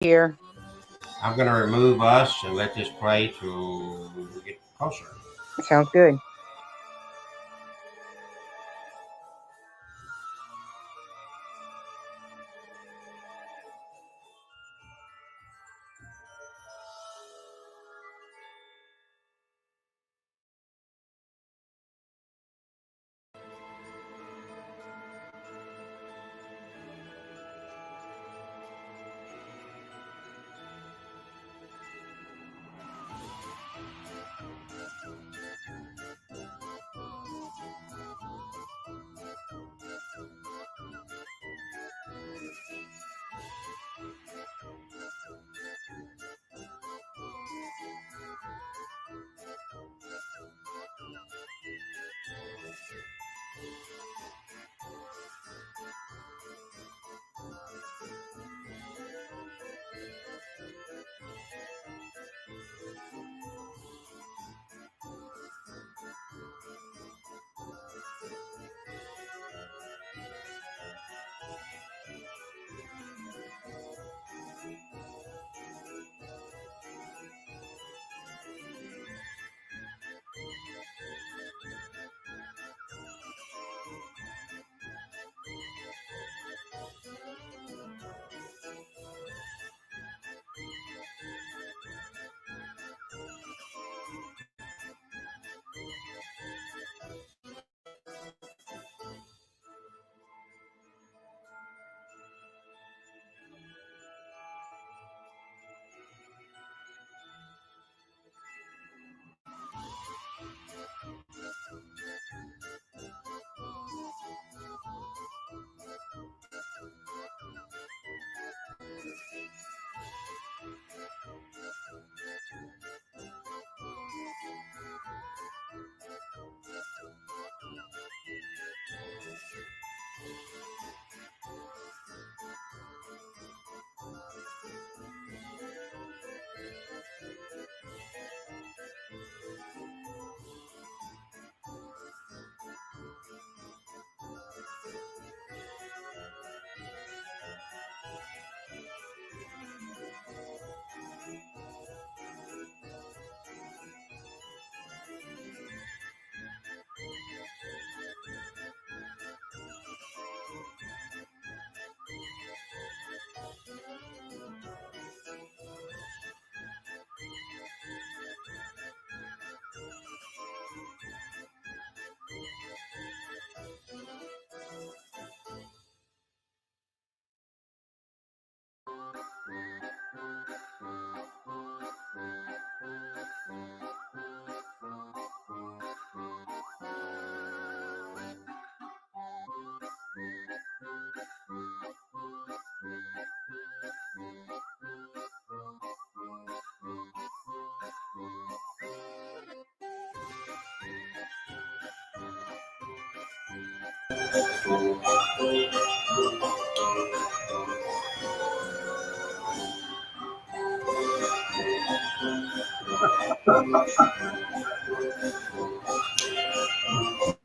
Here. I'm going to remove us and let this play till we get closer. Sounds good.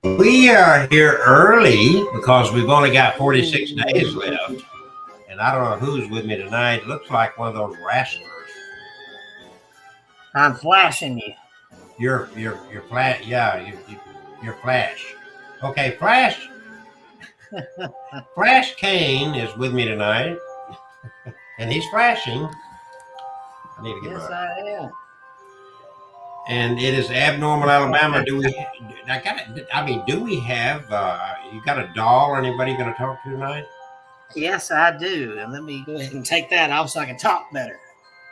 We are here early because we've only got 46 days left. And I don't know who's with me tonight. It looks like one of those wrestlers. I'm flashing you. You're Flash. Yeah, you're Flash. Okay, Flash. Flash Kane is with me tonight, and he's flashing. I need to get Yes, my. I am. And it is Abnormal Alabama. Do we? Do we have? You got a doll or anybody going to talk to tonight? Yes, I do. And let me go ahead and take that off so I can talk better.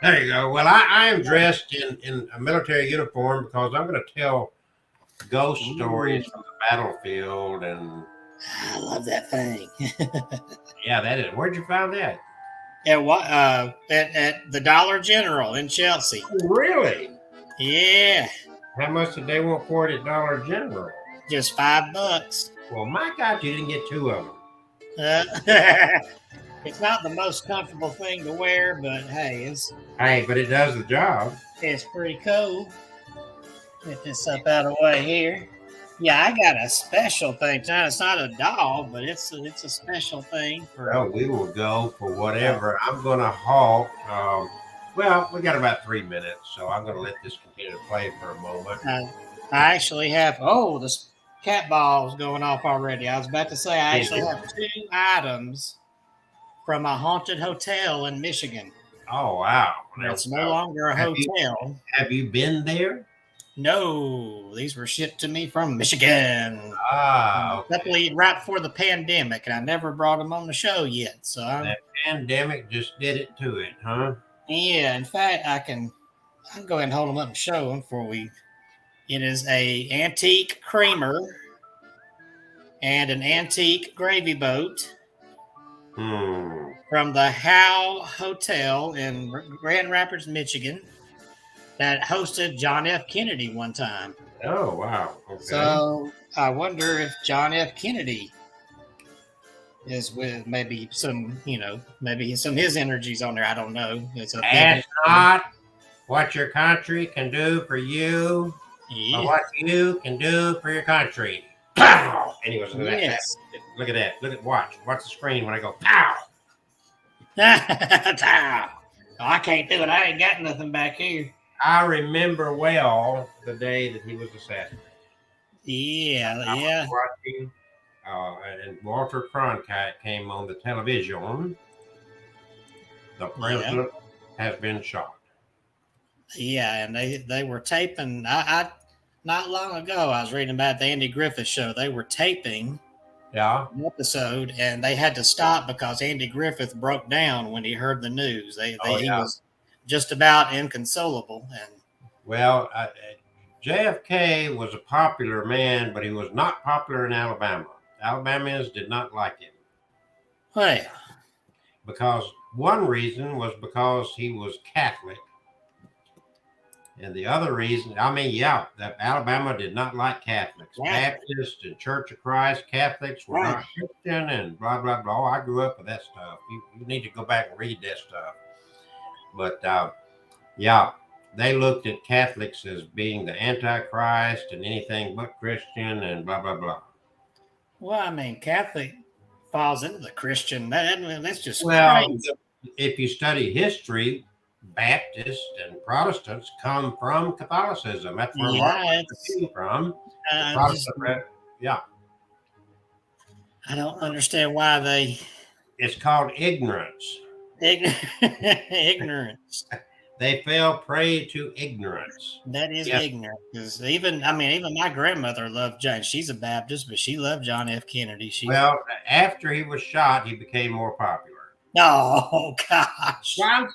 There you go. Well, I am dressed in a military uniform because I'm going to tell ghost stories from the battlefield. And I love that thing. yeah, that is. Where'd you find that? At the Dollar General in Chelsea. Really? Yeah. How much did they want for it at Dollar General? Just $5. Well, my God, you didn't get two of them. It's not the most comfortable thing to wear, but hey, but it does the job. It's pretty cool. Get this up out of the way here. Yeah, I got a special thing tonight. It's not a dog, but it's a special thing for. Well, we will go for whatever. I'm going to halt. Well, we got about 3 minutes, so I'm going to let this continue to play for a moment. I actually have. Oh, the cat ball's going off already. I was about to say I actually have 2 items from a haunted hotel in Michigan. Oh, wow. Now, It's no longer a hotel. have you been there? No, these were shipped to me from Michigan. Okay. Right before the pandemic, and I never brought them on the show yet. So That pandemic just did it to it, huh? yeah. In fact, I can go ahead and hold them up and show them before we. It is a antique creamer and an antique gravy boat from the Howe Hotel in Grand Rapids, Michigan, that hosted John F. Kennedy one time. Oh, wow. Okay. So I wonder if John F. Kennedy is with maybe some, maybe some of his energies on there. I don't know. That's not what your country can do for you, but what you can do for your country. Pow! Anyways, look at that. Look at that. Watch the screen when I go pow. I can't do it. I ain't got nothing back here. I remember well the day that he was assassinated. Yeah. Watching, and Walter Cronkite came on the television. The president has been shot. Yeah, and they were taping. I not long ago I was reading about the Andy Griffith show. They were taping an episode, and they had to stop because Andy Griffith broke down when he heard the news. He was just about inconsolable. And well, JFK was a popular man, but he was not popular in Alabama. Alabamians did not like him. Well, because one reason was because he was Catholic. And the other reason, that Alabama did not like Catholics. Baptists and Church of Christ, Catholics were not Christian and blah, blah, blah. I grew up with that stuff. You need to go back and read that stuff. But, they looked at Catholics as being the Antichrist and anything but Christian and blah, blah, blah. Well, I mean, Catholic falls into the Christian. That's just crazy. If you study history, Baptists and Protestants come from Catholicism. That's where a lot of it came from. I don't understand why they. It's called ignorance. Ignorance. They fell prey to ignorance. That is ignorant. Because even my grandmother loved John. She's a Baptist, but she loved John F. Kennedy. After he was shot, he became more popular. Oh gosh! Well, I'm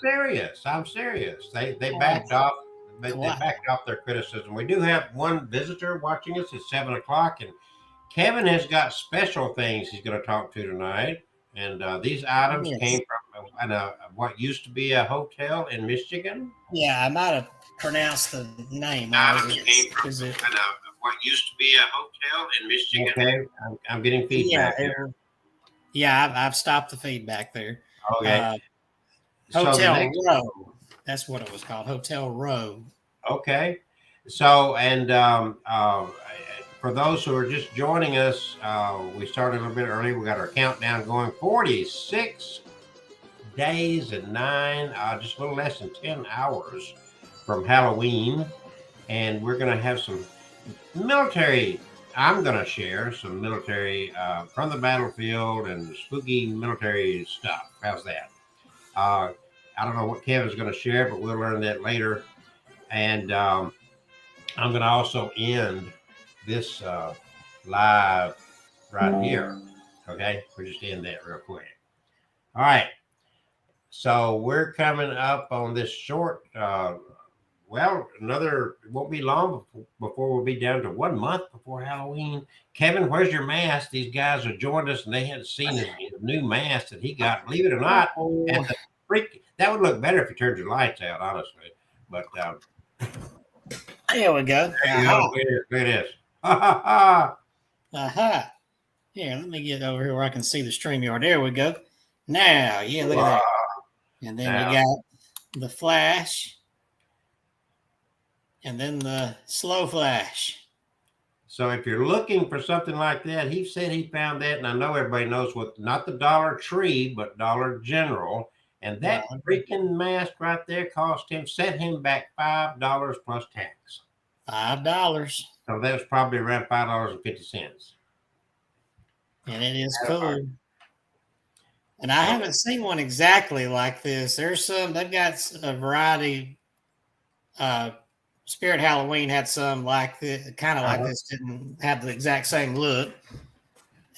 serious. They backed off. They backed off their criticism. We do have one visitor watching us at 7:00, and Kevin has got special things he's going to talk to tonight. And these items came from what used to be a hotel in Michigan. Yeah, I might have pronounced the name. Items came from what used to be a hotel in Michigan. Okay, I'm getting feedback. Yeah, I've stopped the feedback there. Okay. Hotel Row. That's what it was called. Hotel Row. Okay. So, and for those who are just joining us, we started a little bit early. We got our countdown going. 46 days and just a little less than 10 hours from Halloween. And we're going to have some military. I'm going to share some military from the battlefield and spooky military stuff. How's that? I don't know what Kevin's going to share, but we'll learn that later. And I'm going to also end this live right here. Okay, we'll just end that real quick. All right. So we're coming up on this short. It won't be long before we'll be down to 1 month before Halloween. Kevin, where's your mask? These guys have joined us and they hadn't seen his new mask that he got. Believe it or not, and that would look better if you turned your lights out, honestly. But there we go. There you go. Look at this. Ha ha ha. Here, let me get over here where I can see the StreamYard. There we go. Now, look at that. And then we got the flash. And then the slow flash. So if you're looking for something like that, he said he found that, and I know everybody knows what, not the Dollar Tree, but Dollar General. And that freaking mask right there set him back $5 plus tax. $5. So that was probably around $5.50. And it is cool. And I haven't seen one exactly like this. There's some, they've got a variety. Spirit Halloween had some like this, kind of like this, didn't have the exact same look.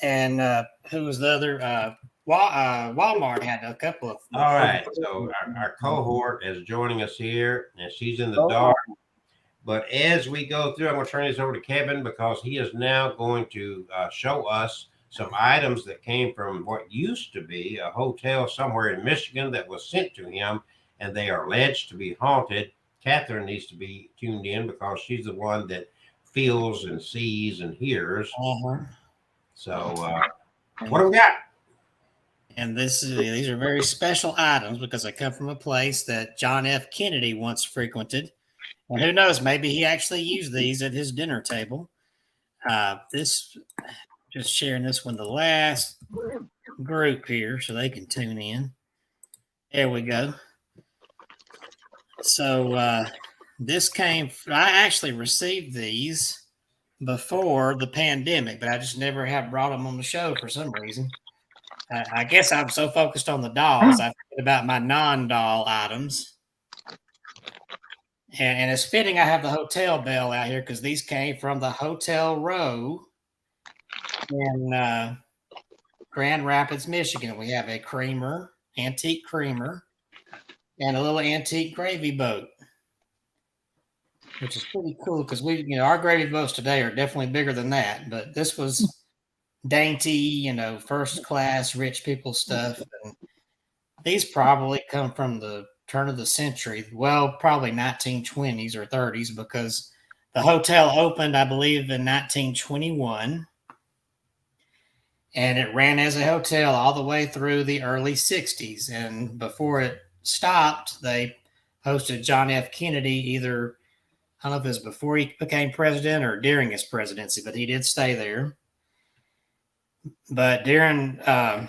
And who was the other? Walmart had a couple of. All right. So our cohort is joining us here, and she's in the dark. But as we go through, I'm going to turn this over to Kevin because he is now going to show us some items that came from what used to be a hotel somewhere in Michigan that was sent to him, and they are alleged to be haunted. Catherine needs to be tuned in because she's the one that feels and sees and hears. So what do we got? And these are very special items because they come from a place that John F. Kennedy once frequented. And who knows, maybe he actually used these at his dinner table. Just sharing this one, the last group here so they can tune in. There we go. So this I actually received these before the pandemic, but I just never have brought them on the show for some reason. I guess I'm so focused on the dolls, I forget about my non-doll items. And it's fitting I have the hotel bell out here because these came from the Hotel Row in Grand Rapids, Michigan. We have a antique creamer, and a little antique gravy boat, which is pretty cool because our gravy boats today are definitely bigger than that. But this was dainty, first class, rich people stuff. And these probably come from the turn of the century. Well, probably 1920s or 30s because the hotel opened, I believe, in 1921. And it ran as a hotel all the way through the early 60s. And before it stopped, they hosted John F. Kennedy either, I don't know if it was before he became president or during his presidency, but he did stay there. But during the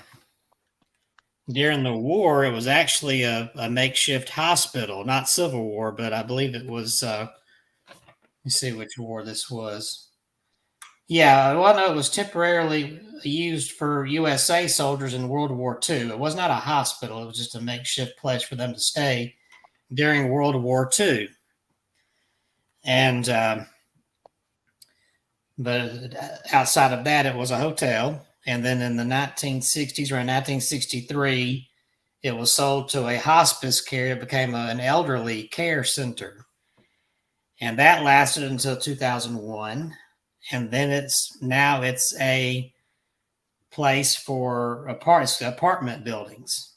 war, it was actually a makeshift hospital, not Civil War, but I believe it was, let me see which war this was. Yeah, well, no, it was temporarily used for USA soldiers in World War II. It was not a hospital. It was just a makeshift place for them to stay during World War II. And, but outside of that, it was a hotel. And then in the 1960s, around 1963, it was sold to a hospice care. It became an elderly care center. And that lasted until 2001. And then it's a place for apartment buildings.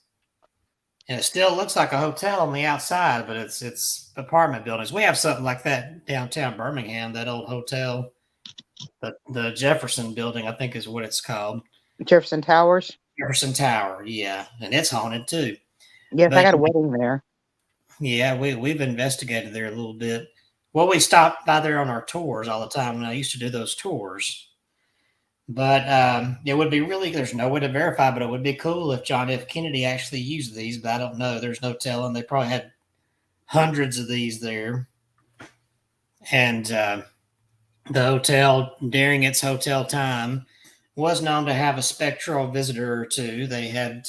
And it still looks like a hotel on the outside, but it's apartment buildings. We have something like that downtown Birmingham, that old hotel, the Jefferson Building, I think is what it's called. Jefferson Towers? Jefferson Tower, yeah. And it's haunted too. Yes, I got a wedding there. Yeah, we've investigated there a little bit. Well, we stopped by there on our tours all the time, and I used to do those tours. But it would be there's no way to verify, but it would be cool if John F. Kennedy actually used these, but I don't know. There's no telling. They probably had hundreds of these there. And the hotel, during its hotel time, was known to have a spectral visitor or two. They had,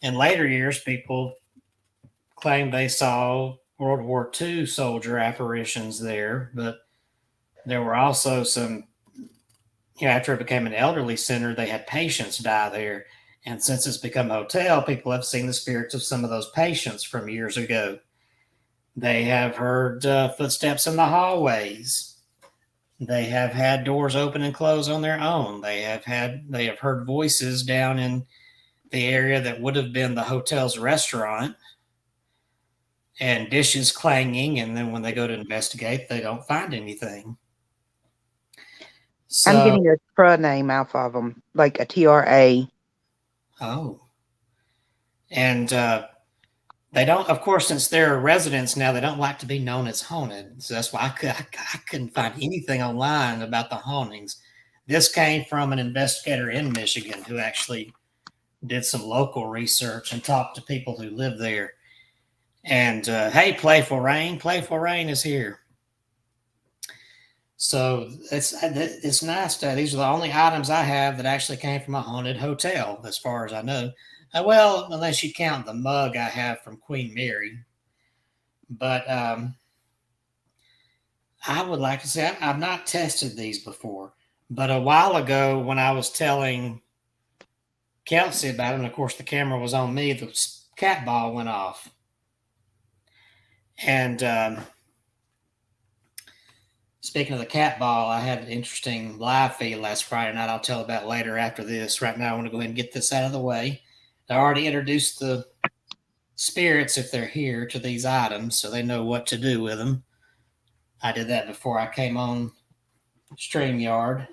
in later years, people claimed they saw World War II soldier apparitions there, but there were also some, after it became an elderly center, they had patients die there. And since it's become a hotel, people have seen the spirits of some of those patients from years ago. They have heard footsteps in the hallways. They have had doors open and close on their own. They have heard voices down in the area that would have been the hotel's restaurant, and dishes clanging, and then when they go to investigate, they don't find anything. So, I'm getting a TRA name off of them, like a TRA. Oh. And They don't, of course, since they're residents now, they don't like to be known as haunted. So that's why I couldn't find anything online about the hauntings. This came from an investigator in Michigan who actually did some local research and talked to people who live there. And hey, Playful Rain is here. So it's nice. These are the only items I have that actually came from a haunted hotel, as far as I know. Well, unless you count the mug I have from Queen Mary. But I would like to say I've not tested these before. But a while ago, when I was telling Kelsey about it, and of course the camera was on me, the cat ball went off. And speaking of the cat ball, I had an interesting live feed last Friday night. I'll tell about later after this. Right now, I want to go ahead and get this out of the way. I already introduced the spirits, if they're here, to these items, so they know what to do with them. I did that before I came on StreamYard.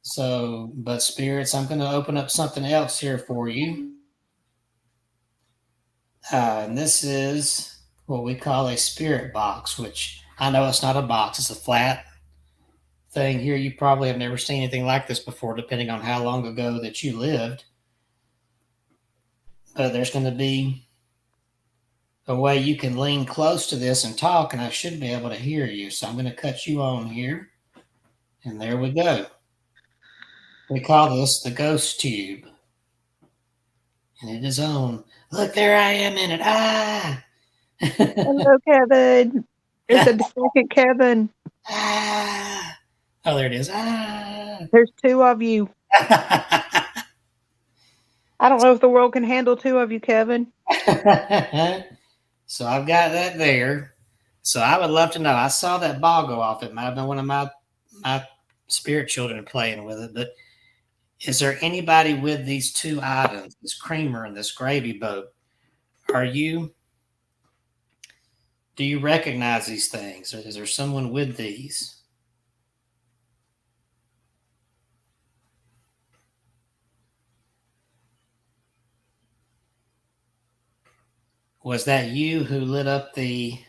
So, but spirits, I'm going to open up something else here for you. And this is what we call a spirit box, which I know it's not a box. It's a flat thing here. You probably have never seen anything like this before, depending on how long ago that you lived. But there's going to be a way you can lean close to this and talk, and I should be able to hear you. So I'm going to cut you on here. And there we go. We call this the ghost tube. And it is on. Look, there I am in it. Ah! Hello, Kevin. It's a second Kevin. Ah! Oh, there it is. Ah! There's two of you. I don't know if the world can handle two of you, Kevin. So I've got that there. So I would love to know. I saw that ball go off. It might have been one of my spirit children playing with it. But is there anybody with these two items, this creamer and this gravy boat? Do you recognize these things? Or is there someone with these? Was that you who lit up the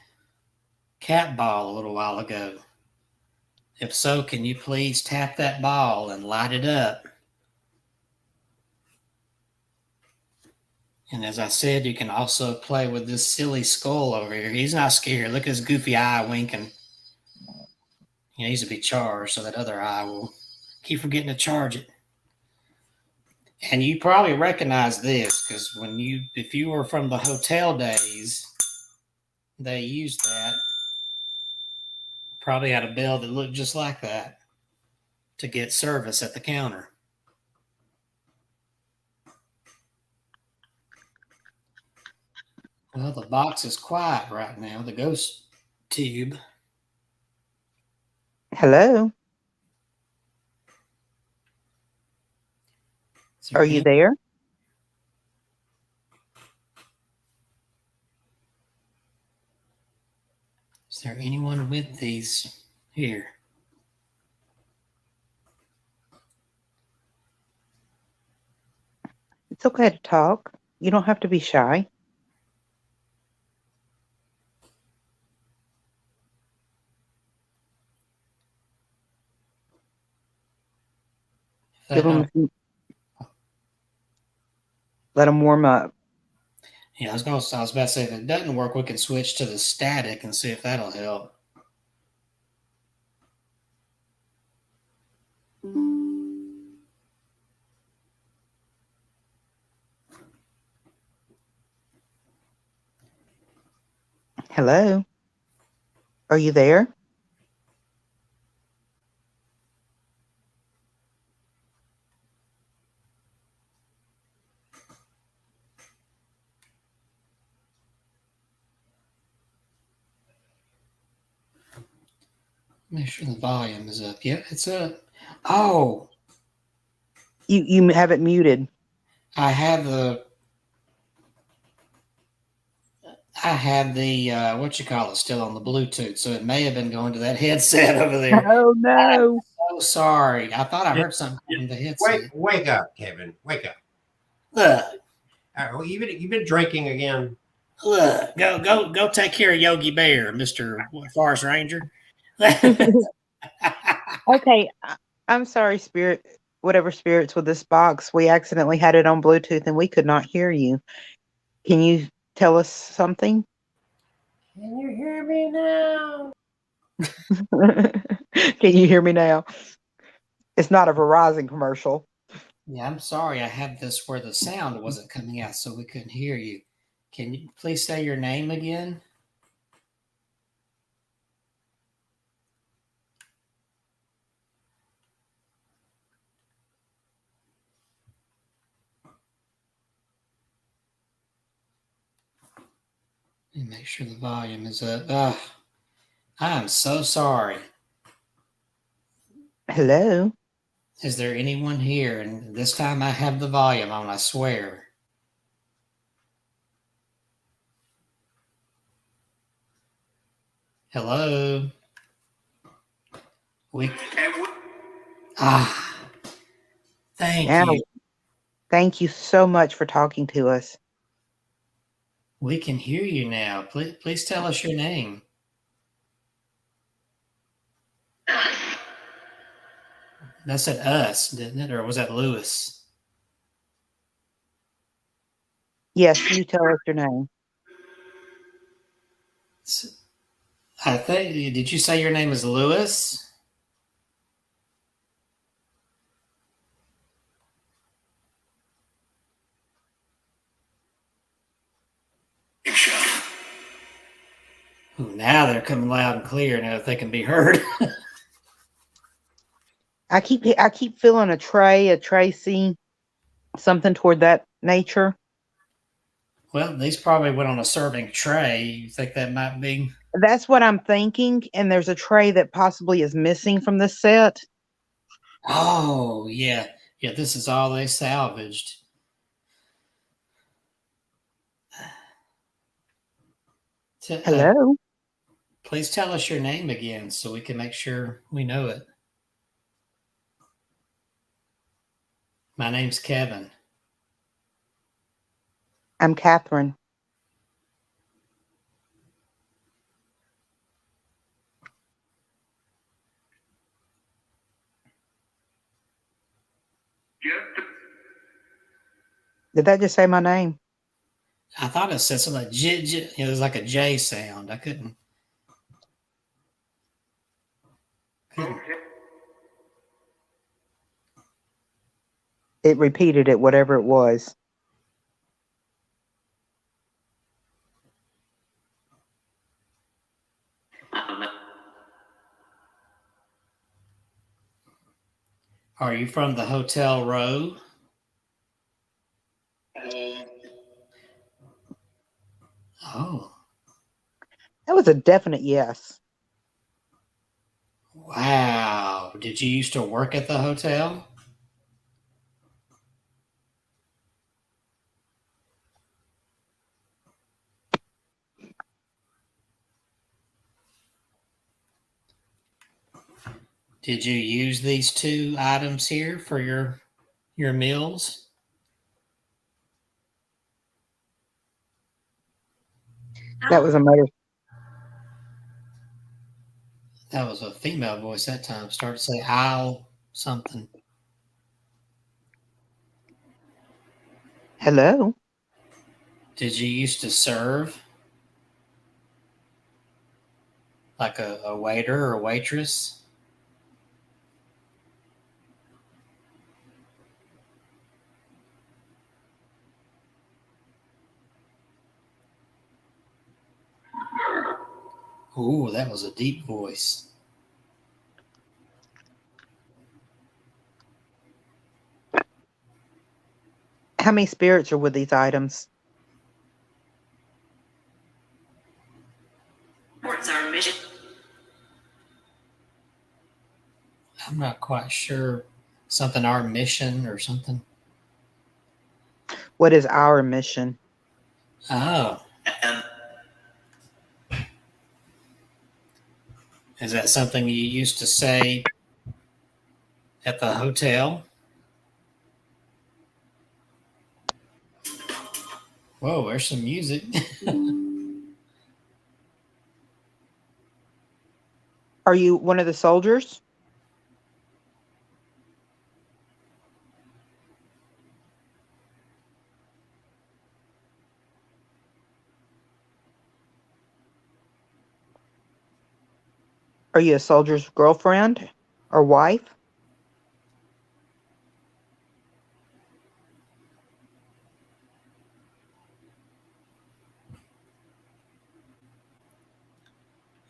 cat ball a little while ago? If so, can you please tap that ball and light it up? And as I said, you can also play with this silly skull over here. He's not scared. Look at his goofy eye winking. He needs to be charged, so that other eye will keep forgetting to charge it. And you probably recognize this because if you were from the hotel days, they used that. Probably had a bell that looked just like that to get service at the counter. Well, the box is quiet right now, the ghost tube. Hello. Are you there? Is there anyone with these here? It's okay to talk. You don't have to be shy. Give them let them warm up. Yeah, I was about to say, if it doesn't work, we can switch to the static and see if that'll help. Hello? Are you there? Make sure the volume is up. Yeah, it's up. Oh. You have it muted. I have the what you call it still on the Bluetooth, so it may have been going to that headset over there. Oh no. I'm so sorry. I thought I heard something from the headset. Wake up, Kevin. Wake up. Look. You've been drinking again. Look, go take care of Yogi Bear, Mr. Forest Ranger. Okay, I'm sorry, Spirit. Whatever spirits with this box, we accidentally had it on Bluetooth and we could not hear you. Can you tell us something? Can you hear me now? Can you hear me now? It's not a Verizon commercial. Yeah, I'm sorry. I have this where the sound wasn't coming out, so we couldn't hear you. Can you please say your name again? Let me make sure the volume is up. I'm so sorry. Hello? Is there anyone here? And this time I have the volume on, I swear. Hello? Thank you. Thank you so much for talking to us. We can hear you now. Please tell us your name. That said us, didn't it? Or was that Lewis? Yes, you tell us your name. I think, did you say your name is Lewis? Ooh, now they're coming loud and clear now that they can be heard. I keep feeling a Tracy, something toward that nature. Well, these probably went on a serving tray. You think that might be? That's what I'm thinking. And there's a tray that possibly is missing from this set. Oh, yeah. Yeah, this is all they salvaged. Hello? Please tell us your name again so we can make sure we know it. My name's Kevin. I'm Catherine. Did that just say my name? I thought it said something like J. It was like a J sound. I couldn't. It repeated it, whatever it was. Are you from the Hotel Row? Oh. That was a definite yes. Wow. Did you used to work at the hotel? Did you use these two items here for your meals? That was a motor. That was a female voice that time. Start to say I'll something. Hello? Did you used to serve? Like a waiter or a waitress? Ooh, that was a deep voice. How many spirits are with these items? What's our mission? I'm not quite sure. Something our mission or something. What is our mission? Oh. Is that something you used to say at the hotel? Whoa, there's some music. Are you one of the soldiers? Are you a soldier's girlfriend or wife?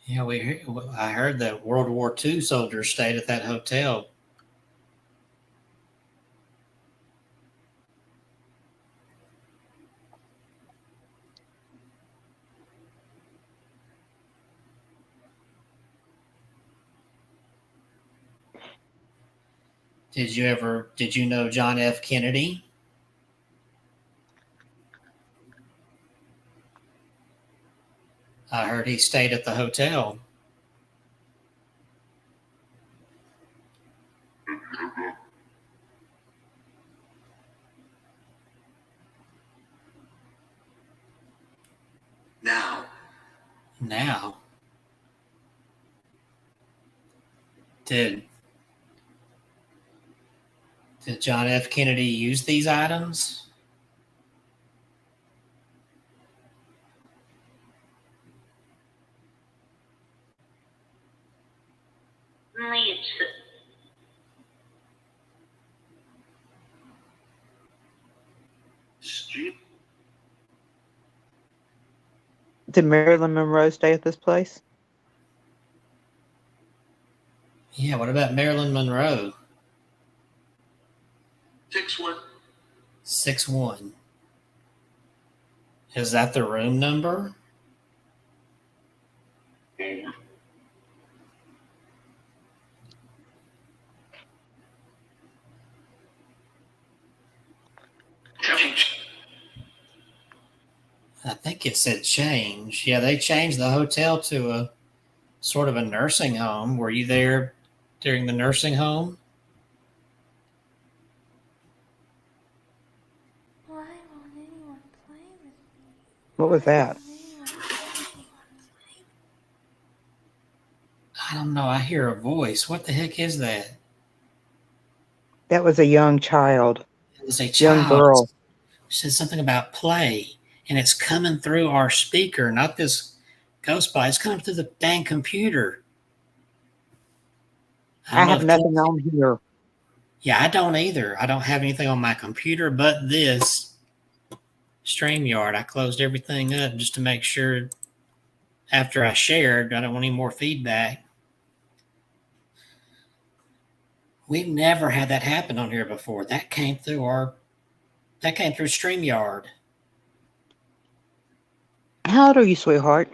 Yeah, I heard that World War II soldiers stayed at that hotel. Did you know John F. Kennedy? I heard he stayed at the hotel. Now. Did John F. Kennedy use these items? Did Marilyn Monroe stay at this place? Yeah, what about Marilyn Monroe? 6-1. 6-1. Is that the room number? I think it said change. Yeah, they changed the hotel to a sort of a nursing home. Were you there during the nursing home? Why won't anyone play with me? What was that? I don't know. I hear a voice. What the heck is that? That was a young child. It was a Young child. girl. It said something about play, and it's coming through our speaker, not this ghost bot. It's coming through the dang computer. I have nothing on here. Yeah, I don't either. I don't have anything on my computer but this StreamYard. I closed everything up just to make sure after I shared, I don't want any more feedback. We've never had that happen on here before. That came through StreamYard. How old are you, sweetheart?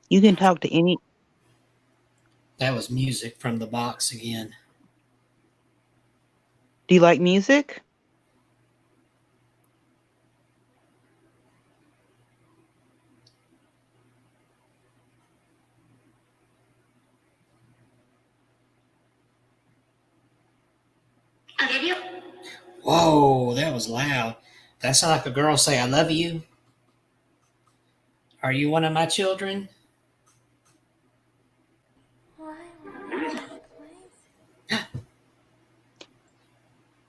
You can talk to any. That was music from the box again. Do you like music? Whoa, that was loud. That sounded like a girl say, "I love you." Are you one of my children? Why won't anyone play?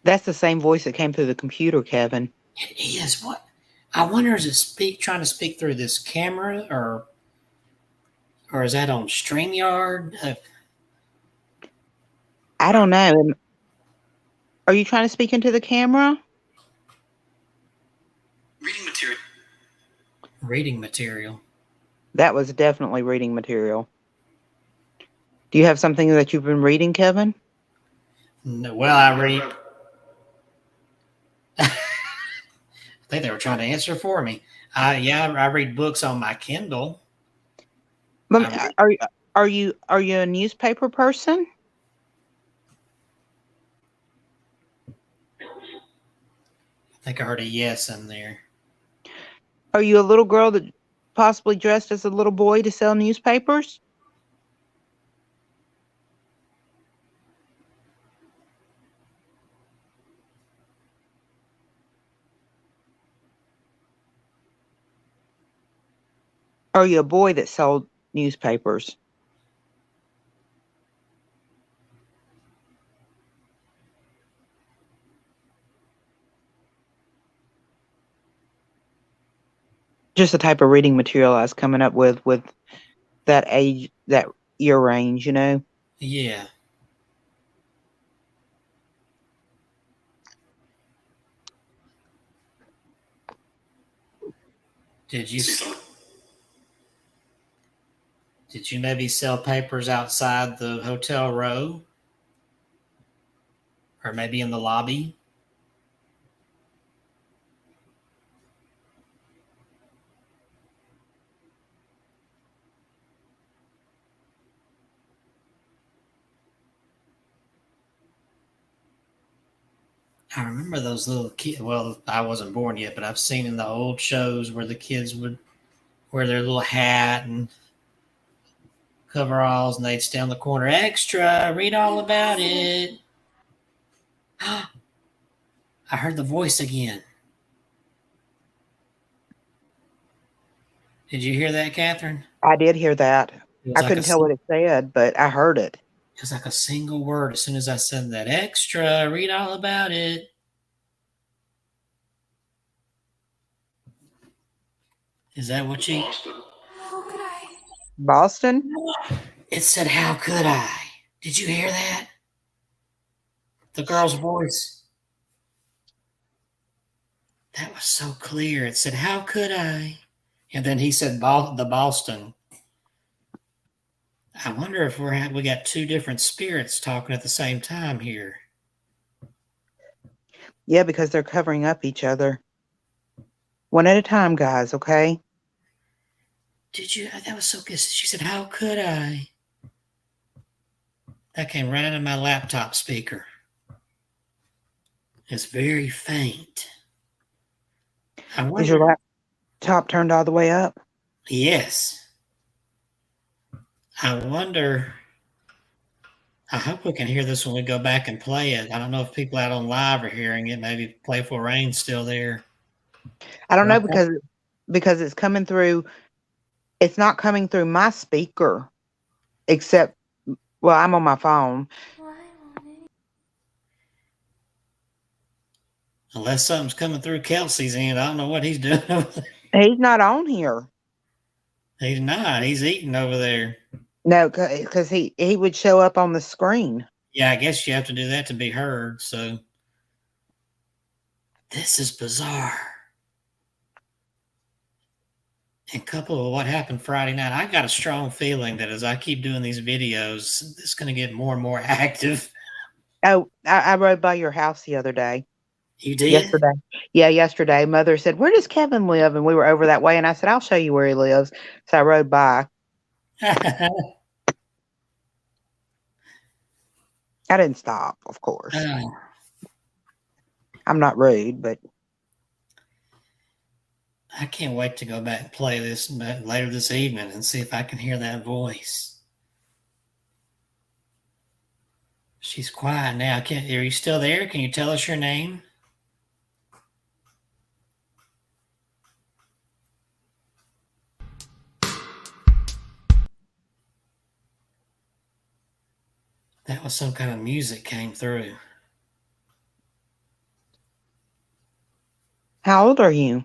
That's the same voice that came through the computer, Kevin. It is. What? I wonder, is it trying to speak through this camera, or is that on StreamYard? I don't know. Are you trying to speak into the camera? Reading material. Reading material. That was definitely reading material. Do you have something that you've been reading, Kevin? No, well, I read. I think they were trying to answer for me. I read books on my Kindle. Are you a newspaper person? I think I heard a yes in there. Are you a little girl that possibly dressed as a little boy to sell newspapers? Or are you a boy that sold newspapers? Just the type of reading material I was coming up with that age, that year range, you know? Yeah. Did you maybe sell papers outside the hotel row? Or maybe in the lobby? I remember those little kids. Well, I wasn't born yet, but I've seen in the old shows where the kids would wear their little hat and coveralls, and they'd stay on the corner. Extra, read all about it. I heard the voice again. Did you hear that, Catherine? I did hear that. I Like couldn't tell what it said, but I heard it. It was like a single word as soon as I said that. Extra, read all about it. Is that what you... How could I? Boston? It said, how could I? Did you hear that? The girl's voice. That was so clear. It said, how could I? And then he said, the Boston. I wonder if we got two different spirits talking at the same time here. Yeah, because they're covering up each other. One at a time, guys, okay? Did you? That was so good. She said, how could I? That came right out of my laptop speaker. It's very faint. Is your laptop turned all the way up? Yes. I wonder... I hope we can hear this when we go back and play it. I don't know if people out on live are hearing it. Maybe Playful Rain's still there. I don't know because it's coming through. It's not coming through my speaker, except, well, I'm on my phone. Why won't it? Unless something's coming through Kelsey's end. I don't know what he's doing over there. He's not on here. He's not. He's eating over there. No, because he would show up on the screen. Yeah, I guess you have to do that to be heard. So this is bizarre. And coupled with what happened Friday night, I got a strong feeling that as I keep doing these videos, it's going to get more and more active. Oh, I rode by your house the other day. You did? Yesterday. Yeah, yesterday. Mother said, where does Kevin live? And we were over that way. And I said, I'll show you where he lives. So I rode by. I didn't stop, of course. I'm not rude, but I can't wait to go back and play this later this evening and see if I can hear that voice. She's quiet now. Are you still there? Can you tell us your name? That was some kind of music came through. How old are you?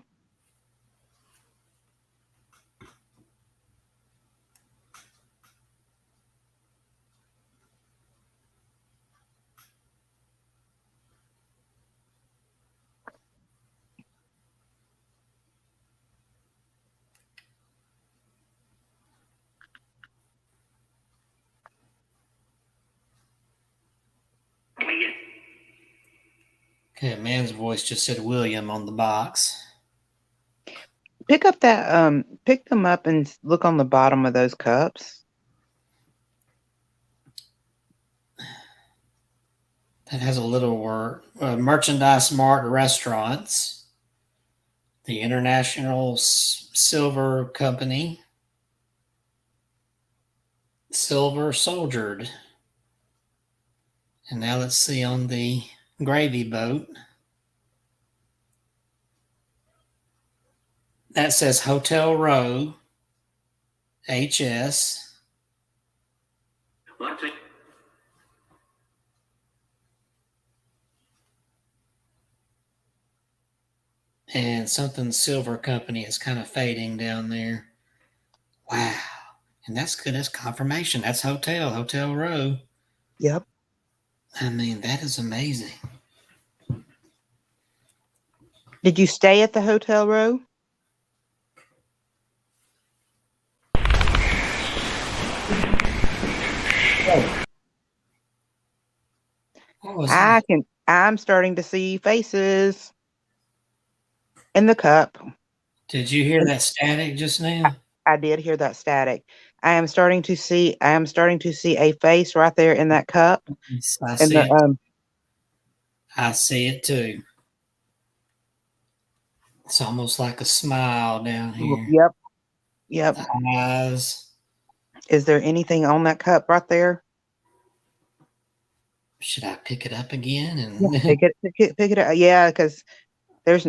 Okay, a man's voice just said William on the box. Pick them up and look on the bottom of those cups. That has a little word. Merchandise Mart Restaurants. The International Silver Company. Silver soldiered. And now let's see on the gravy boat. That says Hotel Row, HS. And something Silver Company is kind of fading down there. Wow. And that's good. That's confirmation. That's Hotel Row. Yep. I mean, that is amazing. Did you stay at the hotel row? What was that? I'm starting to see faces in the cup. Did you hear that static just now? I did hear that static. I am starting to see a face right there in that cup. I In see the it. I see it too. It's almost like a smile down here. Yep. The eyes. Is there anything on that cup right there? Should I pick it up again and Pick it up. Yeah, because there's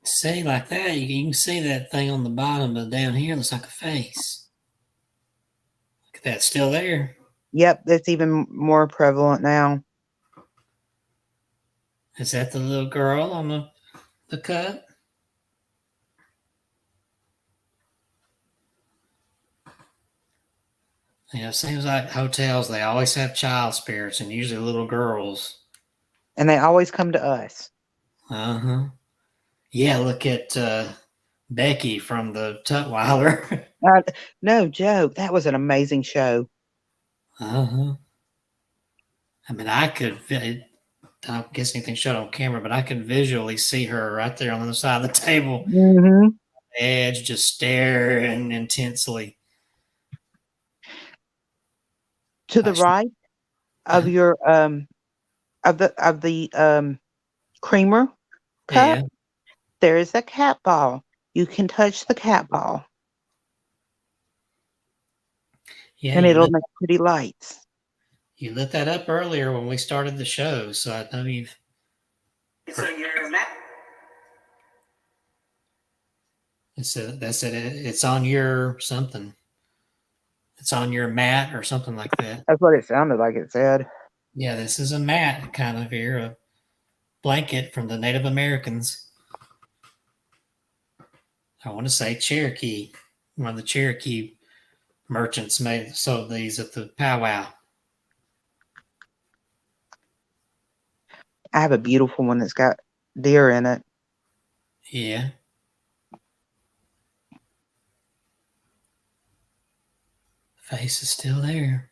see like that? You can see that thing on the bottom, but down here looks like a face. Look at that, still there. Yep, that's even more prevalent now. Is that the little girl on the cup? Yeah, it seems like hotels, they always have child spirits and usually little girls. And they always come to us. Uh-huh. Yeah, look at Becky from the Tutwiler. No joke. That was an amazing show. Uh-huh. I mean, I don't guess anything showed on camera, but I could visually see her right there on the other side of the table. Mm-hmm. Edge just staring intensely. To the right of your of the creamer cup, Yeah. there is a cat ball. You can touch the cat ball. Yeah, And it'll make pretty lights. you lit that up earlier when we started the show, so I know you've. So you're Matt. That's it. It's on your something. It's on your mat or something like that. That's what it sounded like it said. Yeah, this is a mat kind of here, a blanket from the Native Americans. I want to say Cherokee. One of the Cherokee merchants sold these at the powwow. I have a beautiful one that's got deer in it. Yeah. Face is still there.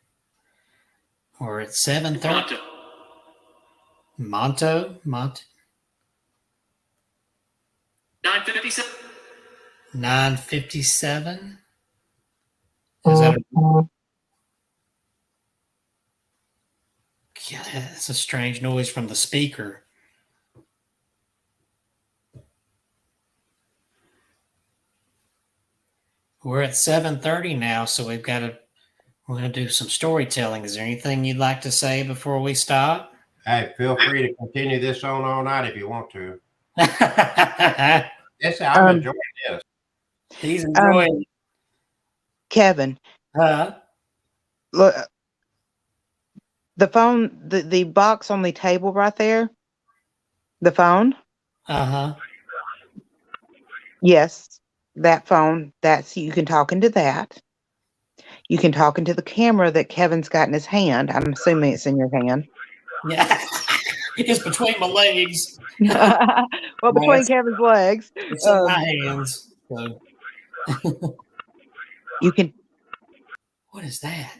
We're at 7:30. Monto. 9:57. 9:57. Is that yeah, that's a strange noise from the speaker. We're at 7:30 now, so we're going to do some storytelling. Is there anything you'd like to say before we stop? Hey, feel free to continue this on all night if you want to. Yes, I'm enjoying this. He's enjoying. Kevin. Look, the phone, the box on the table right there. The phone. Yes, that phone. You can talk into that. You can talk into the camera that Kevin's got in his hand. I'm assuming it's in your hand. Yeah, it's between my legs. Well, between Kevin's legs. It's in my hands. So. You can. What is that?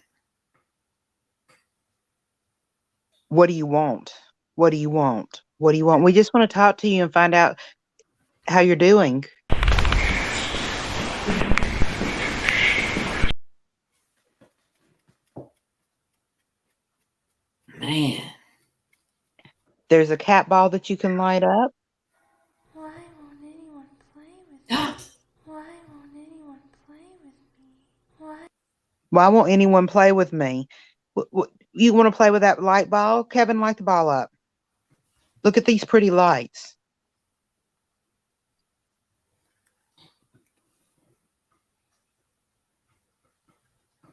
What do you want? What do you want? What do you want? We just want to talk to you and find out how you're doing. Man. There's a cat ball that you can light up. Why won't anyone Why won't anyone play with me? You want to play with that light ball? Kevin, light the ball up. Look at these pretty lights.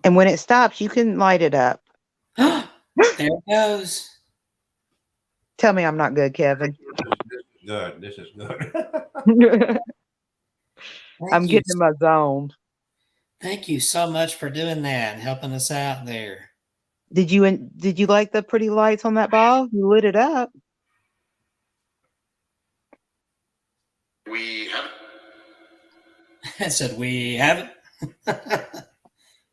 And when it stops, you can light it up. There it goes. Tell me I'm not good, Kevin. This is good. This is good. I'm getting in my zone. Thank you so much for doing that and helping us out there. Did you like the pretty lights on that ball? You lit it up. We have. I said we have it.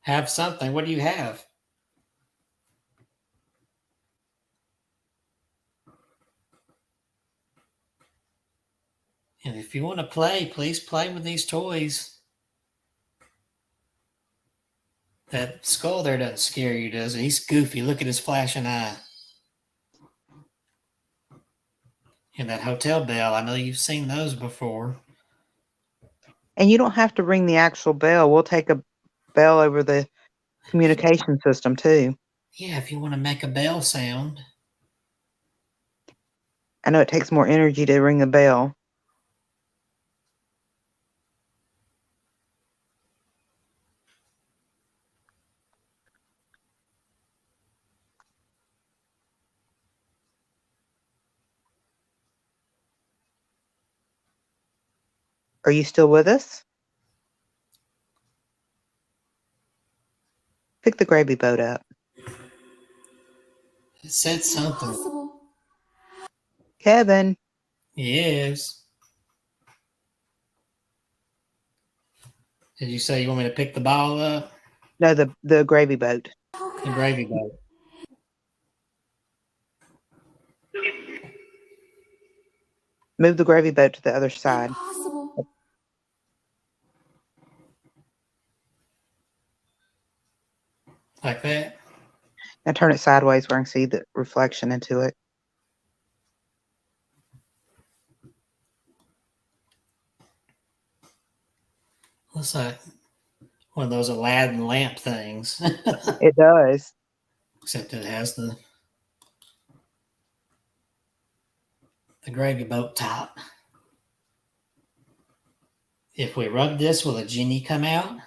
Have something. What do you have? And if you want to play, please play with these toys. That skull there doesn't scare you, does it? He's goofy. Look at his flashing eye. And that hotel bell, I know you've seen those before. And you don't have to ring the actual bell. We'll take a bell over the communication system too. Yeah, if you want to make a bell sound. I know it takes more energy to ring a bell. Are you still with us? Pick the gravy boat up. It said something. Impossible. Kevin. Yes. Did you say you want me to pick the ball up? No, the gravy boat. The gravy boat. Move the gravy boat to the other side. Impossible. Like that? Now turn it sideways where I can see the reflection into it. Looks like one of those Aladdin lamp things. It does. Except it has the gravy boat top. If we rub this, will a genie come out?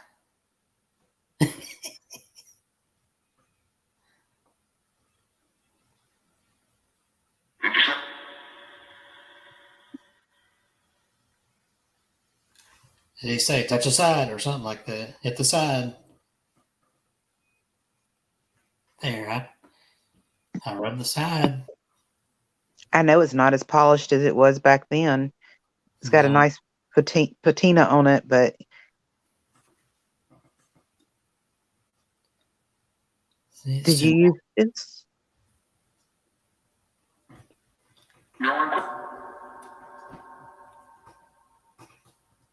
Did he say touch the side or something like that? Hit the side. There, I rubbed the side. I know it's not as polished as it was back then. It's got a nice patina on it, but did you use this?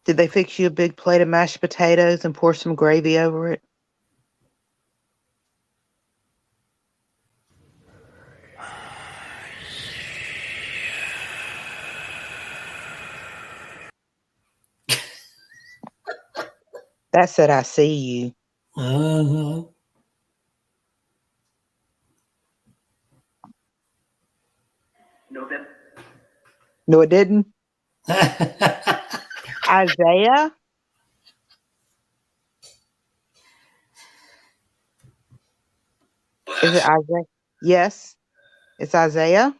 Did they fix you a big plate of mashed potatoes and pour some gravy over it? That said, I see you. Uh-huh. No, it didn't. Isaiah? Is it Isaiah? Yes, it's Isaiah.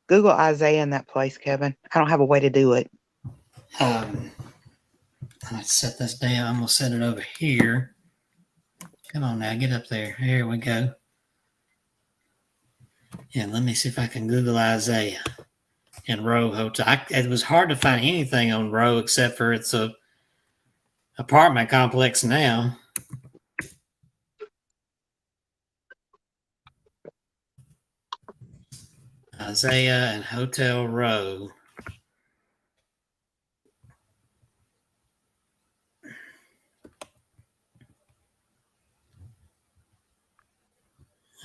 Google Isaiah in that place, Kevin. I don't have a way to do it. Let's set this down. I'm going to set it over here. Come on now, get up there. Here we go. And let me see if I can Google Isaiah and Row Hotel. It was hard to find anything on Row except for it's a apartment complex now. Isaiah and Hotel Row.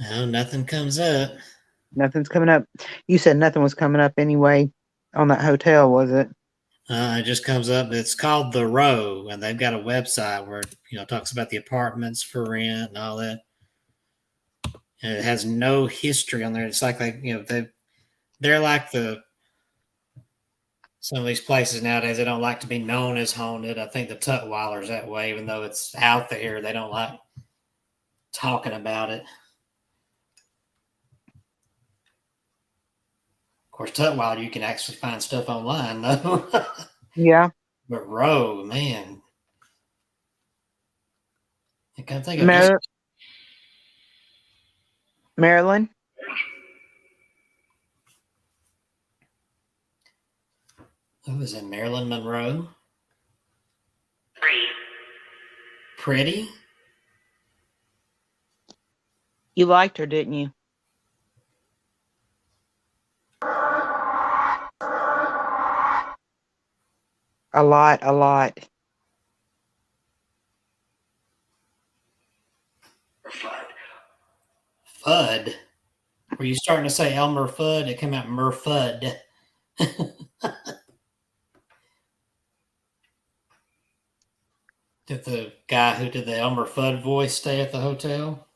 Oh, nothing comes up. Nothing's coming up. You said nothing was coming up anyway. on that hotel, was it? It just comes up. It's called The Row, and they've got a website where it talks about the apartments for rent and all that. And it has no history on there. It's like they're like some of these places nowadays. They don't like to be known as haunted. I think the Tutwiler's that way, even though it's out there. They don't like talking about it. Of course, Tutwiler, you can actually find stuff online, though. Yeah. But Row, man. I can't think of Maryland? Who was it? Marilyn Monroe? Pretty. Pretty? You liked her, didn't you? A lot. Fudd. Were you starting to say Elmer Fudd? It came out Merfudd. Did the guy who did the Elmer Fudd voice stay at the hotel?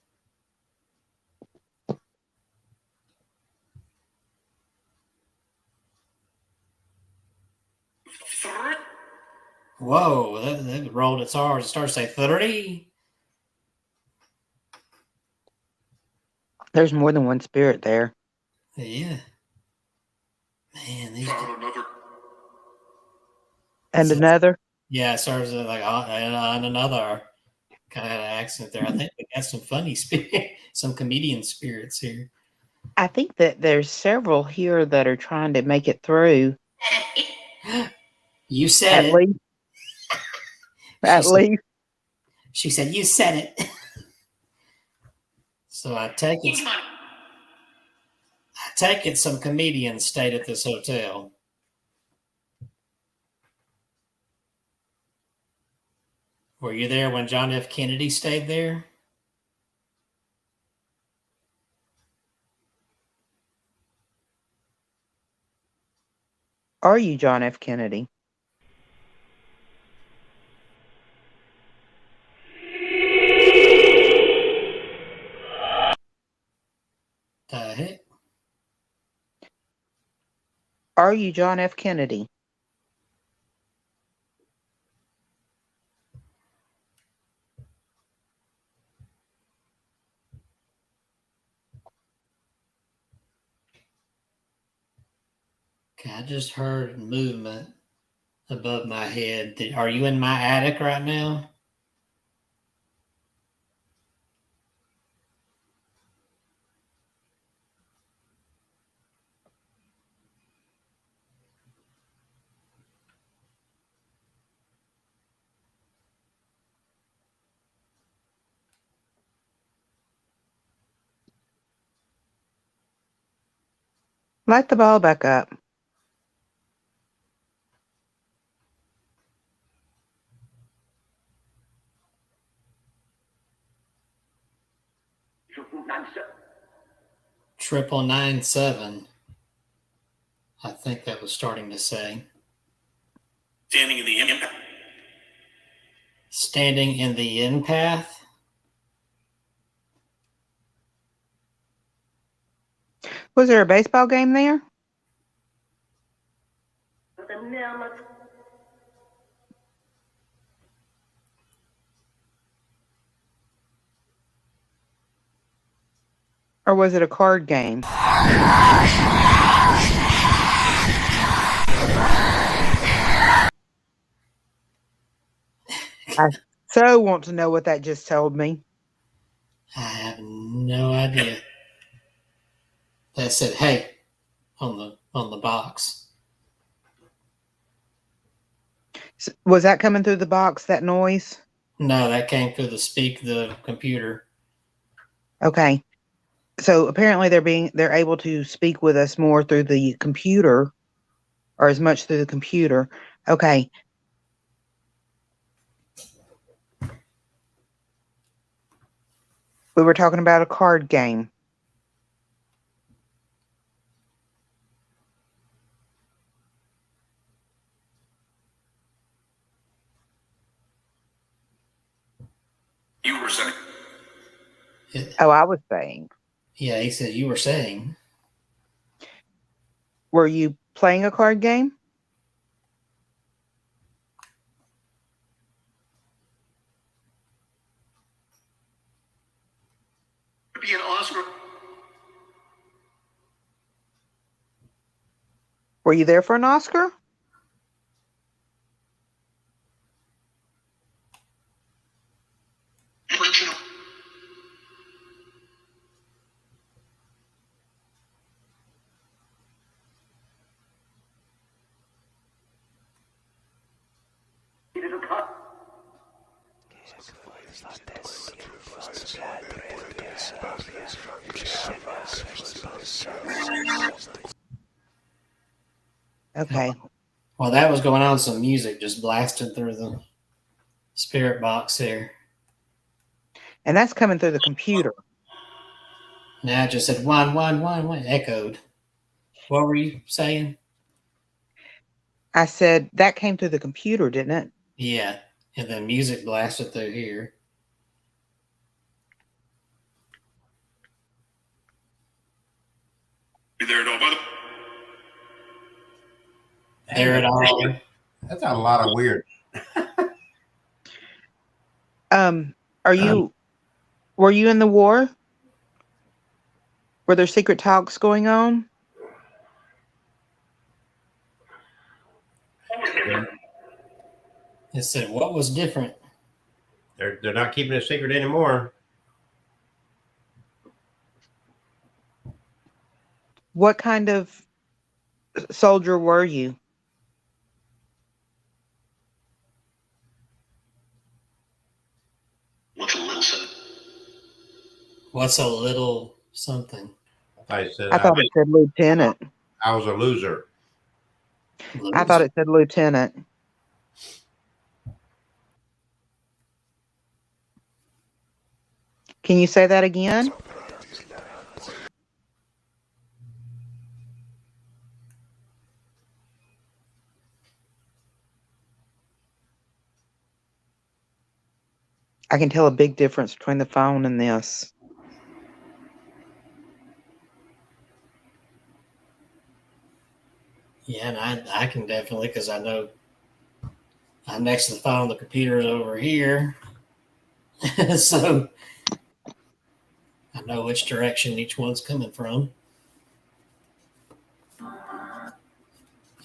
Whoa, that rolled its R's. It started to say 30. There's more than one spirit there. Yeah. Man, these. And another? Yeah, it starts like on another kind of had an accent there. I think we got some funny spirit, some comedian spirits here. I think that there's several here that are trying to make it through. You said it. At least. She said, you said it. So I take it some comedians stayed at this hotel. Were you there when John F. Kennedy stayed there? Are you John F. Kennedy? The heck? Are you John F. Kennedy? Okay, I just heard movement above my head. Are you in my attic right now? Light the ball back up. Triple 97. I think that was starting to say. Standing in the impact. Standing in the in path. Was there a baseball game there? Or was it a card game? I so want to know what that just told me. I have no idea. That said, hey, on the box. Was that coming through the box, that noise? No, that came through the computer. Okay. So apparently they're able to speak with us more through the computer, or as much through the computer. Okay. We were talking about a card game. You were saying. Oh, I was saying. Yeah, he said you were saying. Were you playing a card game? Be an Oscar. Were you there for an Oscar? Original. Okay. While that was going on, some music just blasted through the spirit box here. And that's coming through the computer. Now it just said 111, echoed. What were you saying? I said that came through the computer, didn't it? Yeah, and then music blasted through here. Be there, no mother. There it all. That's a lot of weird. Were you in the war? Were there secret talks going on? It said, what was different? They're not keeping it secret anymore. What kind of soldier were you? What's a little son? What's a little something? I said I thought it said lieutenant. I was a loser. I thought it said lieutenant. Can you say that again? I can tell a big difference between the phone and this. Yeah, and I can definitely, because I know I'm next to the phone, the computer's over here. So I know which direction each one's coming from.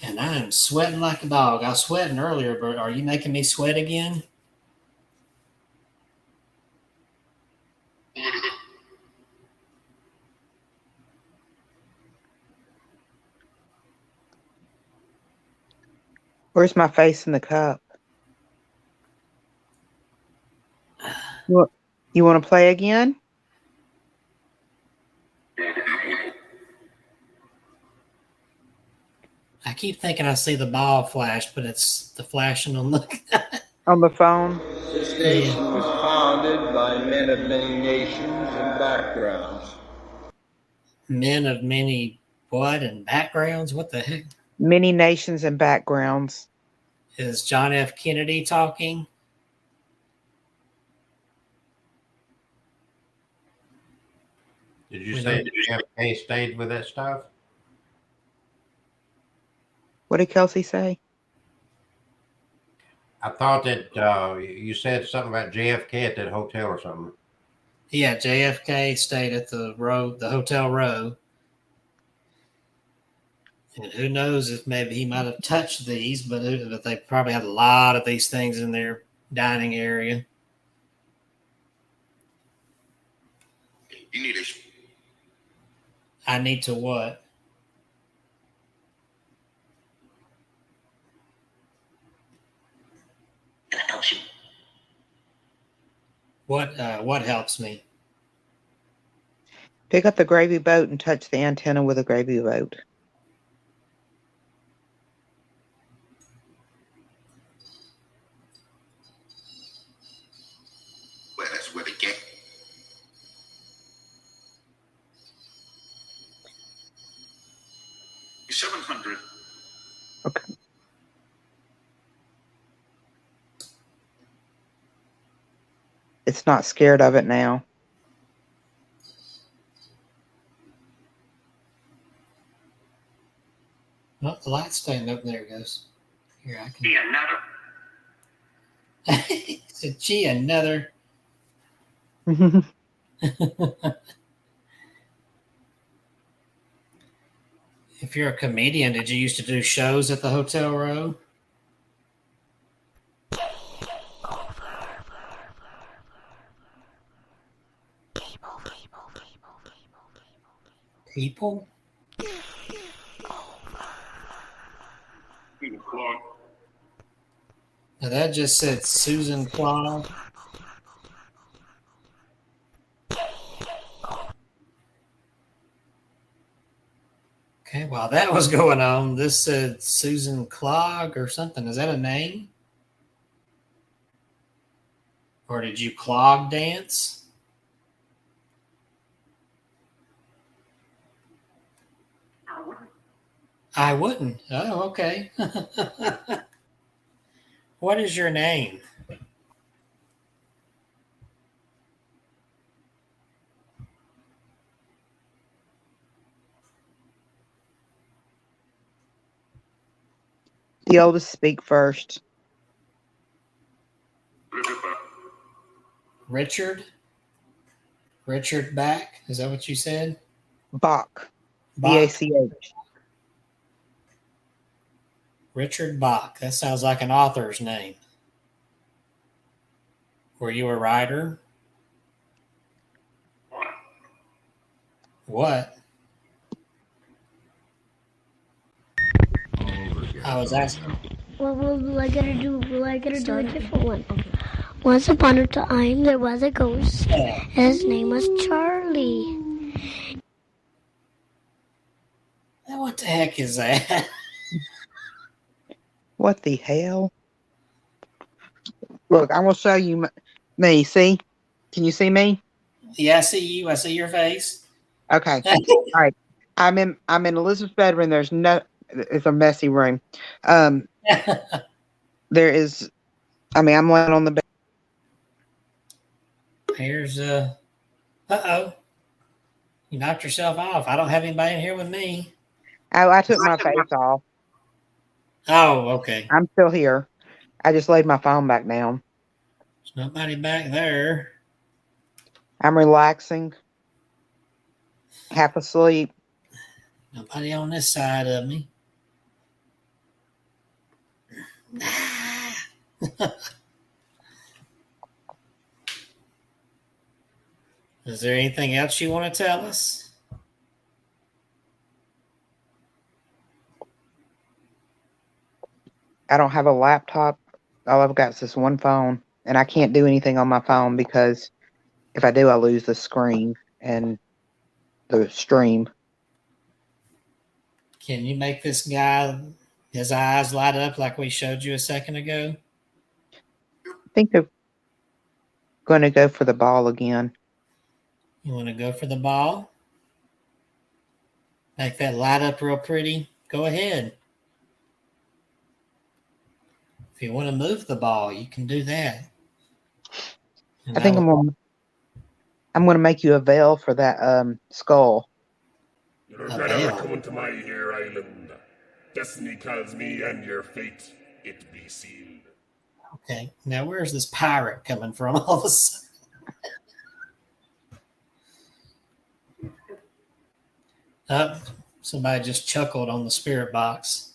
And I am sweating like a dog. I was sweating earlier, but are you making me sweat again? Where's my face in the cup? You want to play again? I keep thinking I see the ball flash, but it's the flashing on the On the phone? This nation was founded by men of many nations and backgrounds. men of many what and backgrounds. What the heck? Many nations and backgrounds. Is John F. Kennedy talking? Did you say JFK stayed with that stuff? What did Kelsey say? I thought that you said something about JFK at that hotel or something. Yeah, JFK stayed at the Hotel Row. And who knows if maybe he might have touched these, but they probably had a lot of these things in their dining area. You need a. I need to what? That helps you. What helps me? Pick up the gravy boat and touch the antenna with a gravy boat. Well, that's where they get. You're 700. Okay. It's not scared of it now. Oh, the light's staying up. There it goes. Here, I can. Be another. It's a gee, another. If you're a comedian, did you used to do shows at the Hotel Row? People? Now that just said Susan Claw. Okay, while that was going on, this said Susan Clog or something. Is that a name? Or did you clog dance? I wouldn't. Oh, okay. What is your name? The oldest speak first. Richard? Richard Back? Is that what you said? Bach. Bach? B-A-C-H. Richard Bach. That sounds like an author's name. Were you a writer? What? I was asking. What will I gotta do? Will I gotta do a different one? Okay. Once upon a time, there was a ghost. His name was Charlie. What the heck is that? What the hell? Look, I'm going to show you me. See? Can you see me? Yeah, I see you. I see your face. Okay. All right. I'm in Elizabeth's bedroom. It's a messy room. There is, I'm laying on the bed. Here's uh-oh. You knocked yourself off. I don't have anybody in here with me. Oh, I took my face off. Oh, okay. I'm still here. I just laid my phone back down. There's nobody back there. I'm relaxing. Half asleep. Nobody on this side of me. Is there anything else you want to tell us? I don't have a laptop. All I've got is this one phone, and I can't do anything on my phone because if I do, I lose the screen and the stream. Can you make this guy, his eyes light up like we showed you a second ago? I think they're going to go for the ball again. You want to go for the ball? Make that light up real pretty? Go ahead. If you want to move the ball, you can do that. And I think I'm going to make you a veil for that skull. You're never coming to my here island. Destiny calls me, and your fate it be sealed. Okay, now where's this pirate coming from all of a sudden? Somebody just chuckled on the spirit box.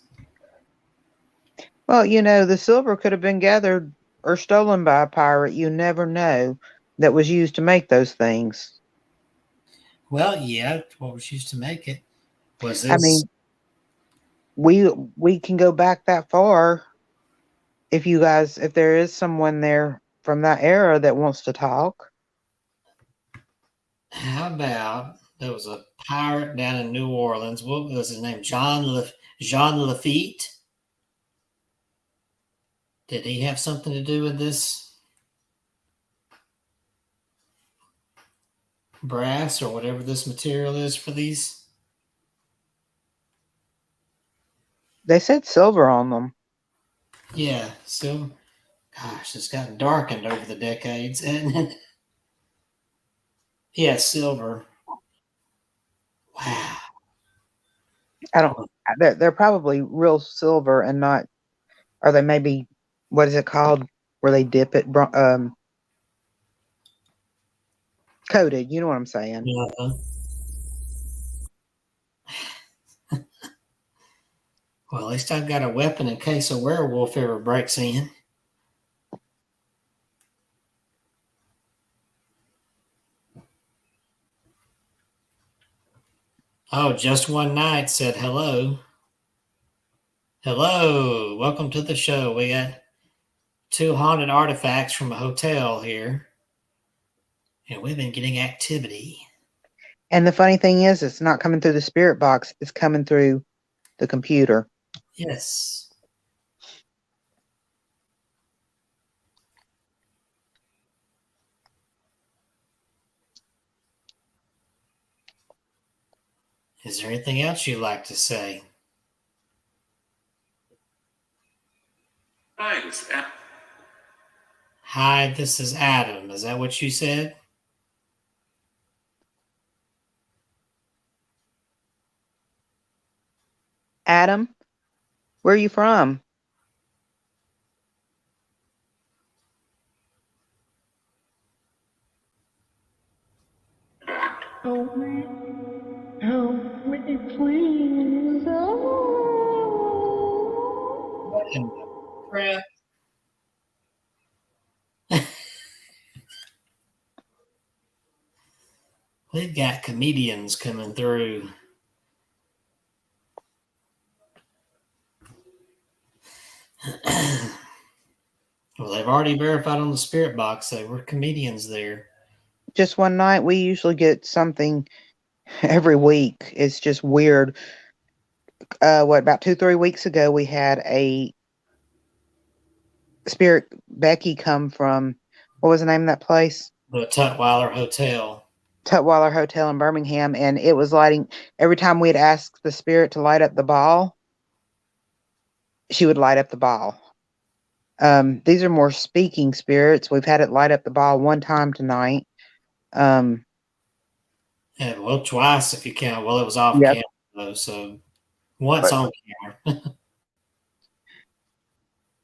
Well, the silver could have been gathered or stolen by a pirate. You never know, that was used to make those things. Well, yeah, what was used to make it was this. I mean, we can go back that far. If there is someone there from that era that wants to talk. How about there was a pirate down in New Orleans. What was his name? Jean Lafitte. Did he have something to do with this brass or whatever this material is for these? They said silver on them. Yeah, silver. Gosh, it's gotten darkened over the decades. And Yeah, silver. Wow. I don't. They're probably real silver and not. Are they maybe? What is it called? Where they dip it? Coated. You know what I'm saying? Uh-huh. Well, at least I've got a weapon in case a werewolf ever breaks in. Oh, just one night said hello. Hello, welcome to the show. We got 2 haunted artifacts from a hotel here, and we've been getting activity. And the funny thing is, it's not coming through the spirit box. It's coming through the computer. Yes. Is there anything else you'd like to say? Hi, this Hi, this is Adam. Is that what you said? Adam, where are you from? Help me, please. What in the crap? We've got comedians coming through. Well, they've already verified on the spirit box they were comedians there. Just one night. We usually get something every week. It's just weird. About 2-3 weeks ago, we had a spirit Becky come from. What was the name of that place? The Tutwiler Hotel. Tutwiler Hotel in Birmingham, and it was lighting. Every time we'd ask the spirit to light up the ball, she would light up the ball. These are more speaking spirits. We've had it light up the ball one time tonight. Yeah, well, twice if you count. Well, it was off Yep. camera though, so once on camera.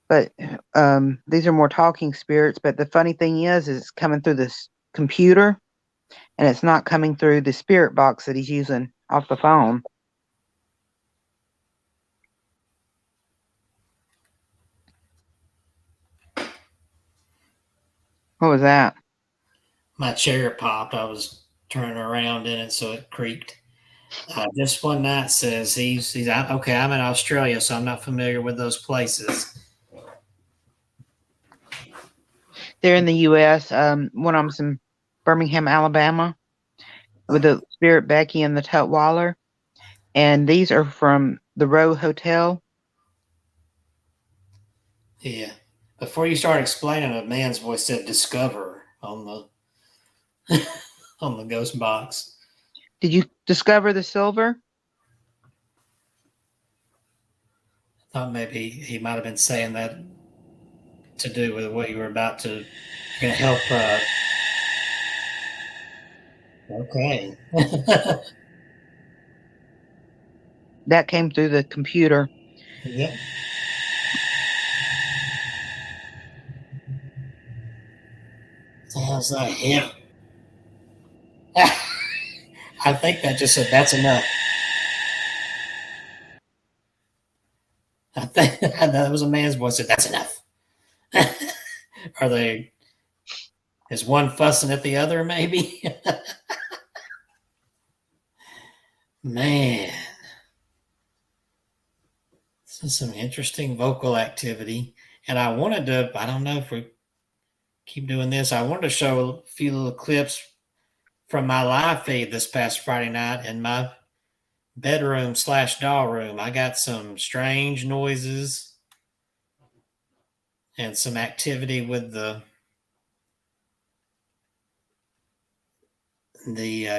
But these are more talking spirits. But the funny thing is it's coming through this computer, and it's not coming through the spirit box that he's using off the phone. What was that? My chair popped. I was turning around in it, so it creaked. This one night says he's okay. I'm in Australia, so I'm not familiar with those places. They're in the U.S. One of them's in Birmingham, Alabama, with the spirit Becky and the Tutwiler. And these are from the Row Hotel. Yeah. Before you start explaining, a man's voice said "discover" on the on the ghost box. Did you discover the silver? I thought maybe he might have been saying that to do with what you were about to gonna help. Okay. That came through the computer. Yep. Sounds like him. I think that just said that's enough. I think that was a man's voice said that's enough. Are they? Is one fussing at the other? Maybe. Man, this is some interesting vocal activity, and I wanted to. I don't know if we keep doing this. I wanted to show a few little clips from my live feed this past Friday night in my bedroom / doll room. I got some strange noises and some activity with the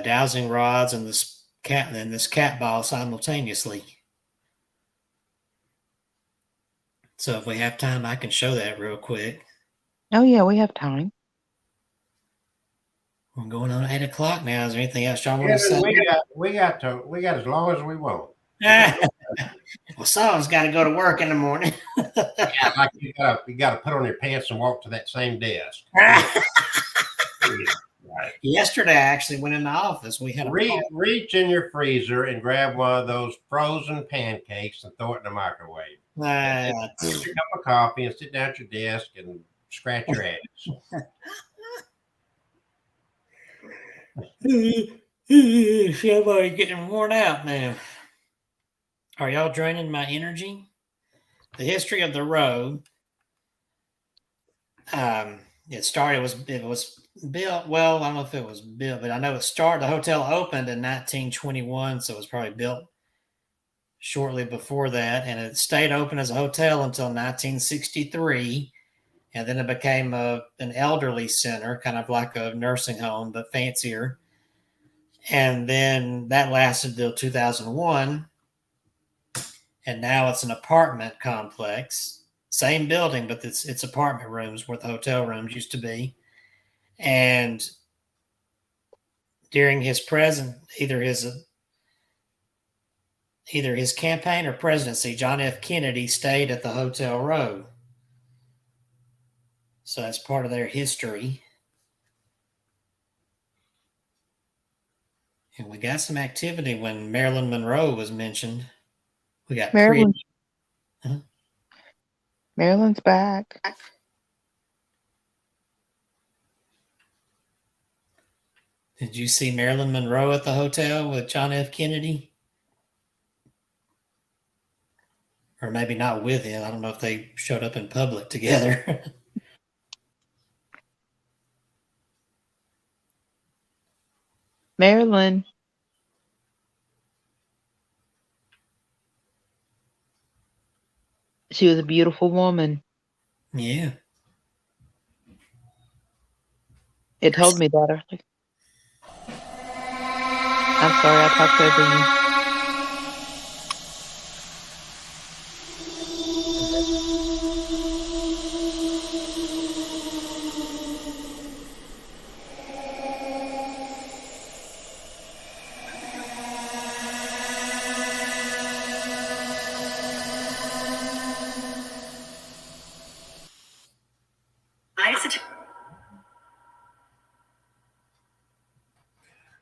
dowsing rods and this cat ball simultaneously. So if we have time, I can show that real quick. Oh, yeah, we have time. We're going on 8 o'clock now. Is there anything else y'all want to say? We got as long as we want. Well, someone's got to go to work in the morning. Yeah, like you got to put on your pants and walk to that same desk. Right. Yesterday, I actually went in the office. We had reach in your freezer and grab one of those frozen pancakes and throw it in the microwave. Get your cup of coffee and sit down at your desk and scratch your ass. Somebody getting worn out now. Are y'all draining my energy? The history of the road. It was built. Well, I don't know if it was built, but I know the hotel opened in 1921, so it was probably built shortly before that, and it stayed open as a hotel until 1963, and then it became an elderly center, kind of like a nursing home, but fancier. And then that lasted until 2001, and now it's an apartment complex. Same building, but it's apartment rooms where the hotel rooms used to be. And during his either his campaign or presidency, John F. Kennedy stayed at the Hotel Row. So that's part of their history. And we got some activity when Marilyn Monroe was mentioned. We got Marilyn. Marilyn's back. Did you see Marilyn Monroe at the hotel with John F. Kennedy? Or maybe not with him. I don't know if they showed up in public together. Marilyn. She was a beautiful woman. Yeah. It told me that earlier. I'm sorry, I talked over you.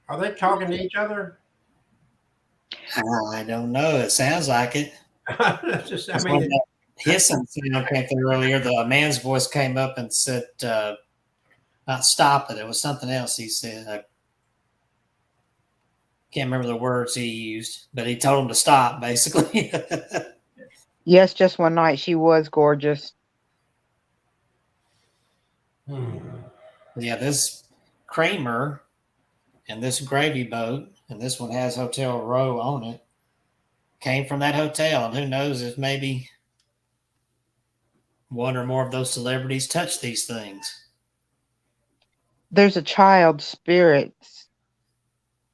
Are they talking to each other? I don't know. It sounds like it. Hissing sound came through earlier. The man's voice came up and said, not stop it. It was something else he said. I can't remember the words he used, but he told him to stop, basically. Yes, just one night. She was gorgeous. Yeah, this Kramer and this Gravy Boat, and this one has Hotel Row on it, came from that hotel. And who knows if maybe one or more of those celebrities touched these things. There's a child spirit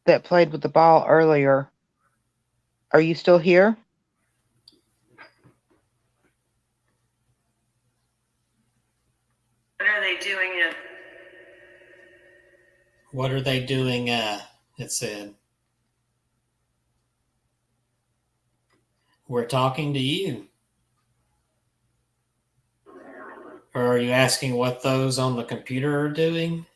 that played with the ball earlier. Are you still here? What are they doing? What are they doing? It said. We're talking to you. Or are you asking what those on the computer are doing?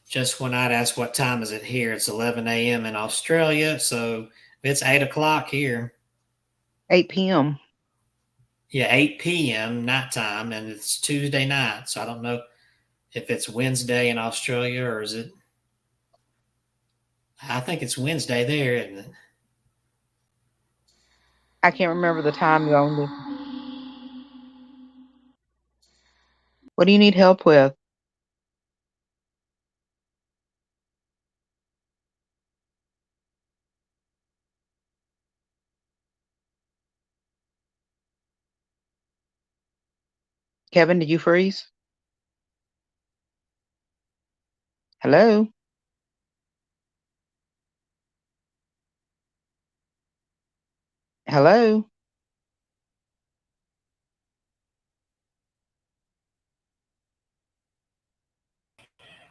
Just when I'd ask what time is it here, it's 11 a.m. in Australia, so it's 8 o'clock here. 8 p.m. Yeah, 8 p.m. nighttime, and it's Tuesday night, so I don't know if it's Wednesday in Australia or is it... I think it's Wednesday there, isn't it? I can't remember the time zone. What do you need help with? Kevin, did you freeze? Hello? Hello?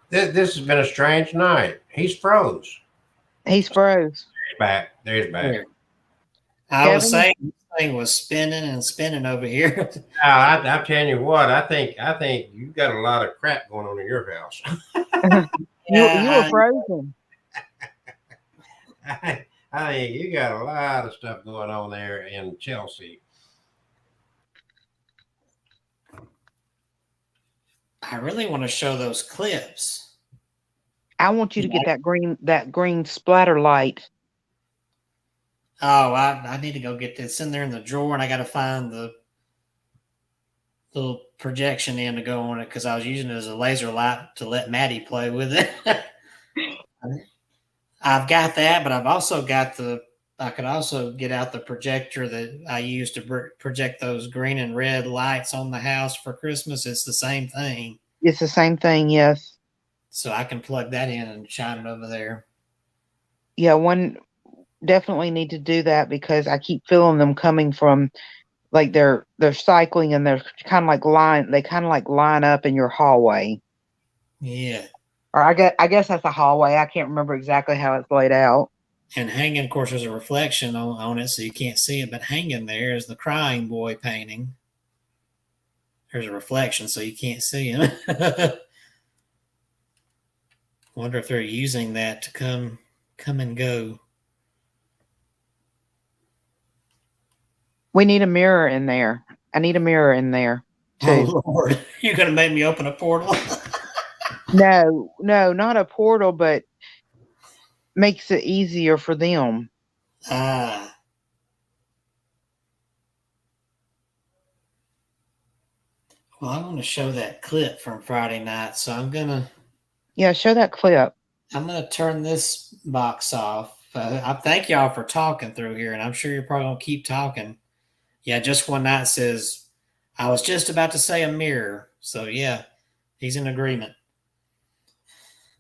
This has been a strange night. He's froze. He's froze. He's back. There's back. Here. I was saying this thing was spinning and spinning over here. I'm telling you what. I think you got a lot of crap going on in your house. You were frozen. I think you got a lot of stuff going on there in Chelsea. I really want to show those clips. I want you to get that green splatter light. Oh, I need to go get this in there in the drawer, and I got to find the little projection end to go on it because I was using it as a laser light to let Maddie play with it. I've got that, but I've also got I could also get out the projector that I use to project those green and red lights on the house for Christmas. It's the same thing. It's the same thing, yes. So I can plug that in and shine it over there. Yeah, definitely need to do that because I keep feeling them coming from, like they're cycling and they're kind of like line up in your hallway. Yeah. Or I guess that's a hallway. I can't remember exactly how it's laid out. And hanging, of course, there's a reflection on it, so you can't see it. But hanging there is the crying boy painting. There's a reflection, so you can't see him. Wonder if they're using that to come and go. We need a mirror in there. I need a mirror in there too. Oh Lord, you're gonna make me open a portal? No, not a portal, but makes it easier for them. Well, I want to show that clip from Friday night, so I'm gonna. Yeah, show that clip. I'm gonna turn this box off. I thank y'all for talking through here, and I'm sure you're probably gonna keep talking. Yeah, just one night says, I was just about to say a mirror. So yeah, he's in agreement.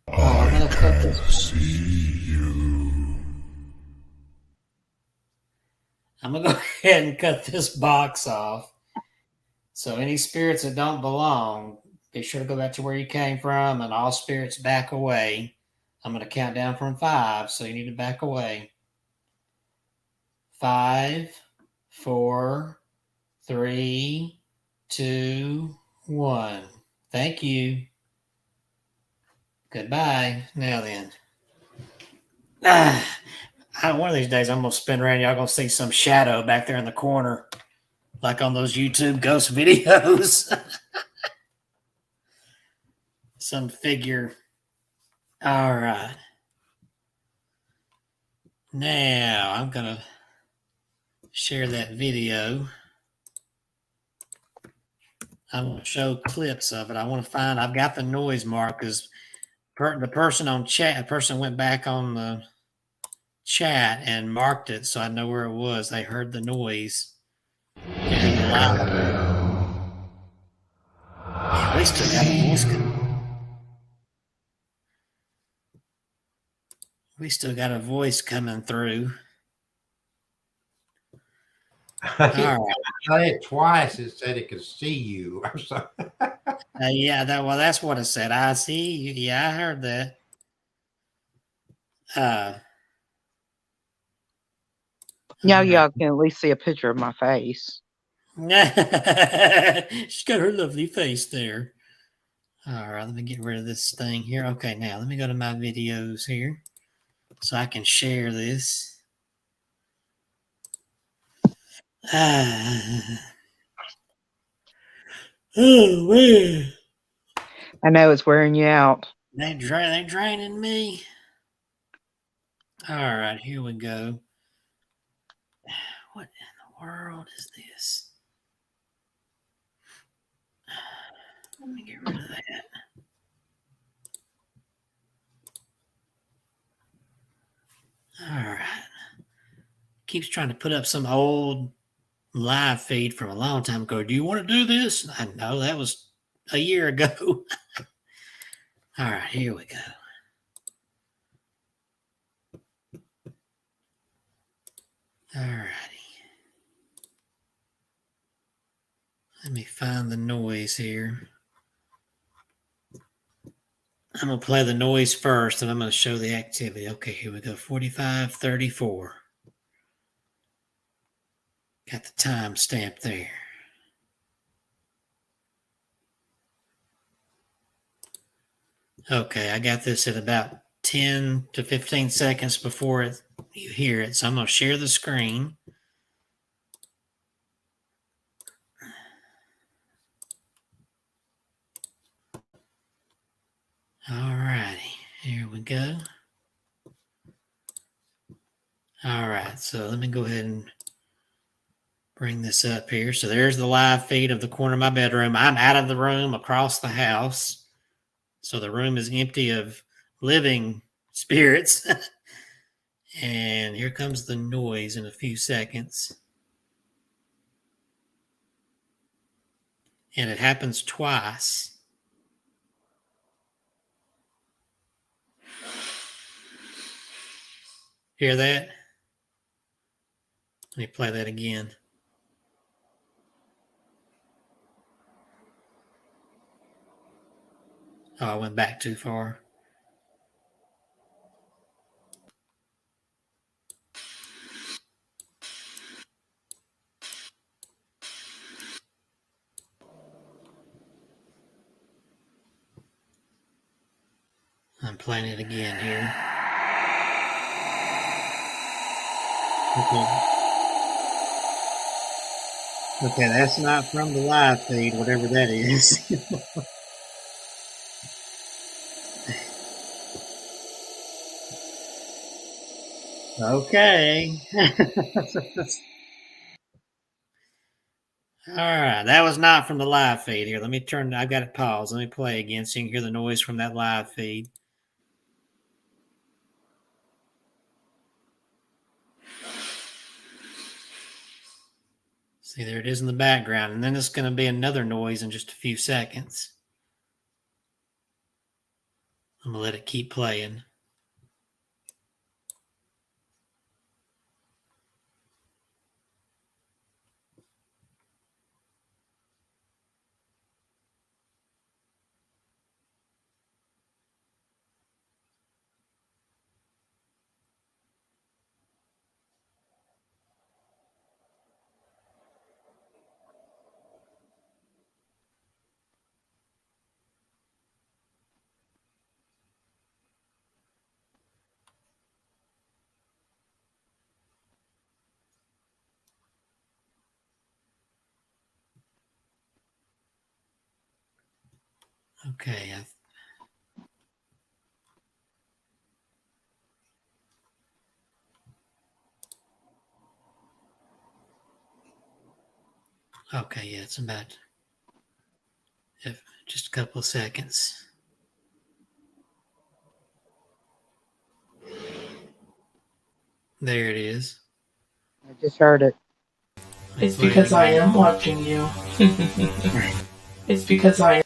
I'm gonna cut this. See you. I'm gonna go ahead and cut this box off. So any spirits that don't belong, be sure to go back to where you came from, and all spirits back away. I'm gonna count down from 5, so you need to back away. 5, 4, 3, 2, 1. Thank you. Goodbye. Now then. One of these days I'm going to spin around. Y'all going to see some shadow back there in the corner, like on those YouTube ghost videos. Some figure. All right. Now I'm going to share that video. I want to show clips of it. I want to find, I've got the noise mark because the person on chat, a person went back on the chat and marked it so I know where it was. They heard the noise. We still got a voice We still got a voice coming through. All right. I think twice it said it could see you or something. Yeah, that's what it said. I see you. Yeah, I heard that. Now y'all can at least see a picture of my face. She's got her lovely face there. All right, let me get rid of this thing here. Okay, now let me go to my videos here so I can share this. Oh, man. I know it's wearing you out. They draining me. All right, here we go. What in the world is this? Let me get rid of that. All right. Keeps trying to put up some old live feed from a long time ago. Do you want to do this? I know that was a year ago. All right, here we go. All righty. Let me find the noise here. I'm going to play the noise first, and I'm going to show the activity. Okay, here we go. 45:34. Got the time stamp there. Okay, I got this at about 10 to 15 seconds before you hear it. So I'm going to share the screen. All righty, here we go. All right, so let me go ahead and bring this up here. So there's the live feed of the corner of my bedroom. I'm out of the room across the house. So the room is empty of living spirits. And here comes the noise in a few seconds. And it happens twice. Hear that? Let me play that again. Oh, I went back too far. I'm playing it again here. Okay, that's not from the live feed, whatever that is. Okay. All right, that was not from the live feed here. Let me turn, I've got it paused. Let me play again so you can hear the noise from that live feed. See, there it is in the background. And then it's going to be another noise in just a few seconds. I'm going to let it keep playing. Okay. Okay, yeah, it's about just a couple of seconds. There it is. I just heard it. It's because I am watching you. It's because I am.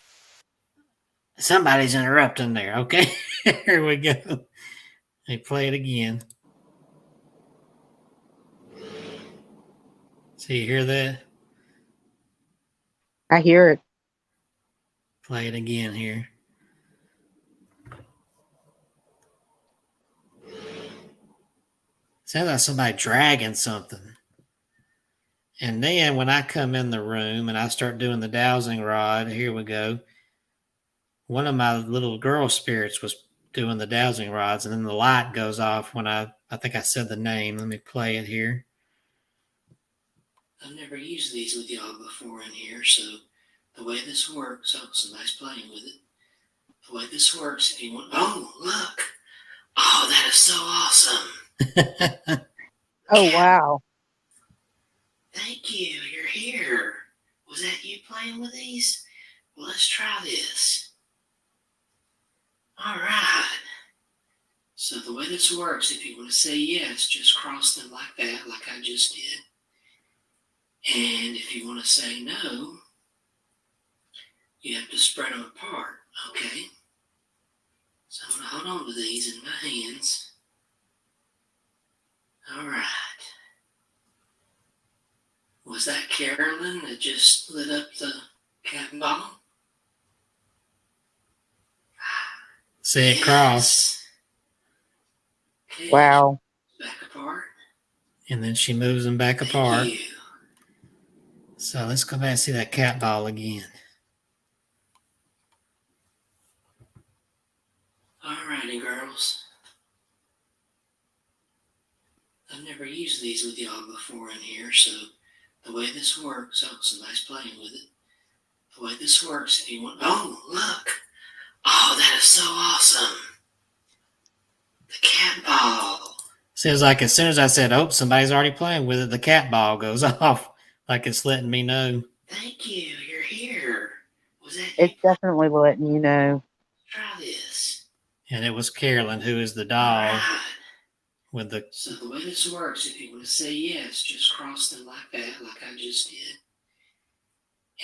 Somebody's interrupting there. Okay, here we go. They play it again. So you hear that? I hear it. Play it again here. Sounds like somebody dragging something. And then when I come in the room and I start doing the dowsing rod, here we go. One of my little girl spirits was doing the dowsing rods, and then the light goes off when I think I said the name. Let me play it here. I've never used these with y'all before in here, so the way this works, oh, somebody's playing with it. The way this works, if you want, oh, look. Oh, that is so awesome. Oh, wow. Thank you. You're here. Was that you playing with these? Well, let's try this. All right. So the way this works, if you want to say yes, just cross them like that, like I just did. And if you want to say no, you have to spread them apart, okay? So I'm going to hold on to these in my hands. All right. Was that Carolyn that just lit up the cat bottle? See it cross. Okay, Wow. back apart. And then she moves them back apart. Thank you. So let's go back and see that cat ball again. Alrighty, girls. I've never used these with y'all before in here, so the way this works, oh, some nice playing with it. The way this works, if you want, oh, look. Oh, that is so awesome. The cat ball. Seems like as soon as I said, oh, somebody's already playing with it, the cat ball goes off. Like it's letting me know. Thank you, you're here. Was that It's you? definitely letting you know. Try this. And it was Carolyn, who is the dog. Alright. With the So the way this works, if you want to say yes, just cross them like that, like I just did.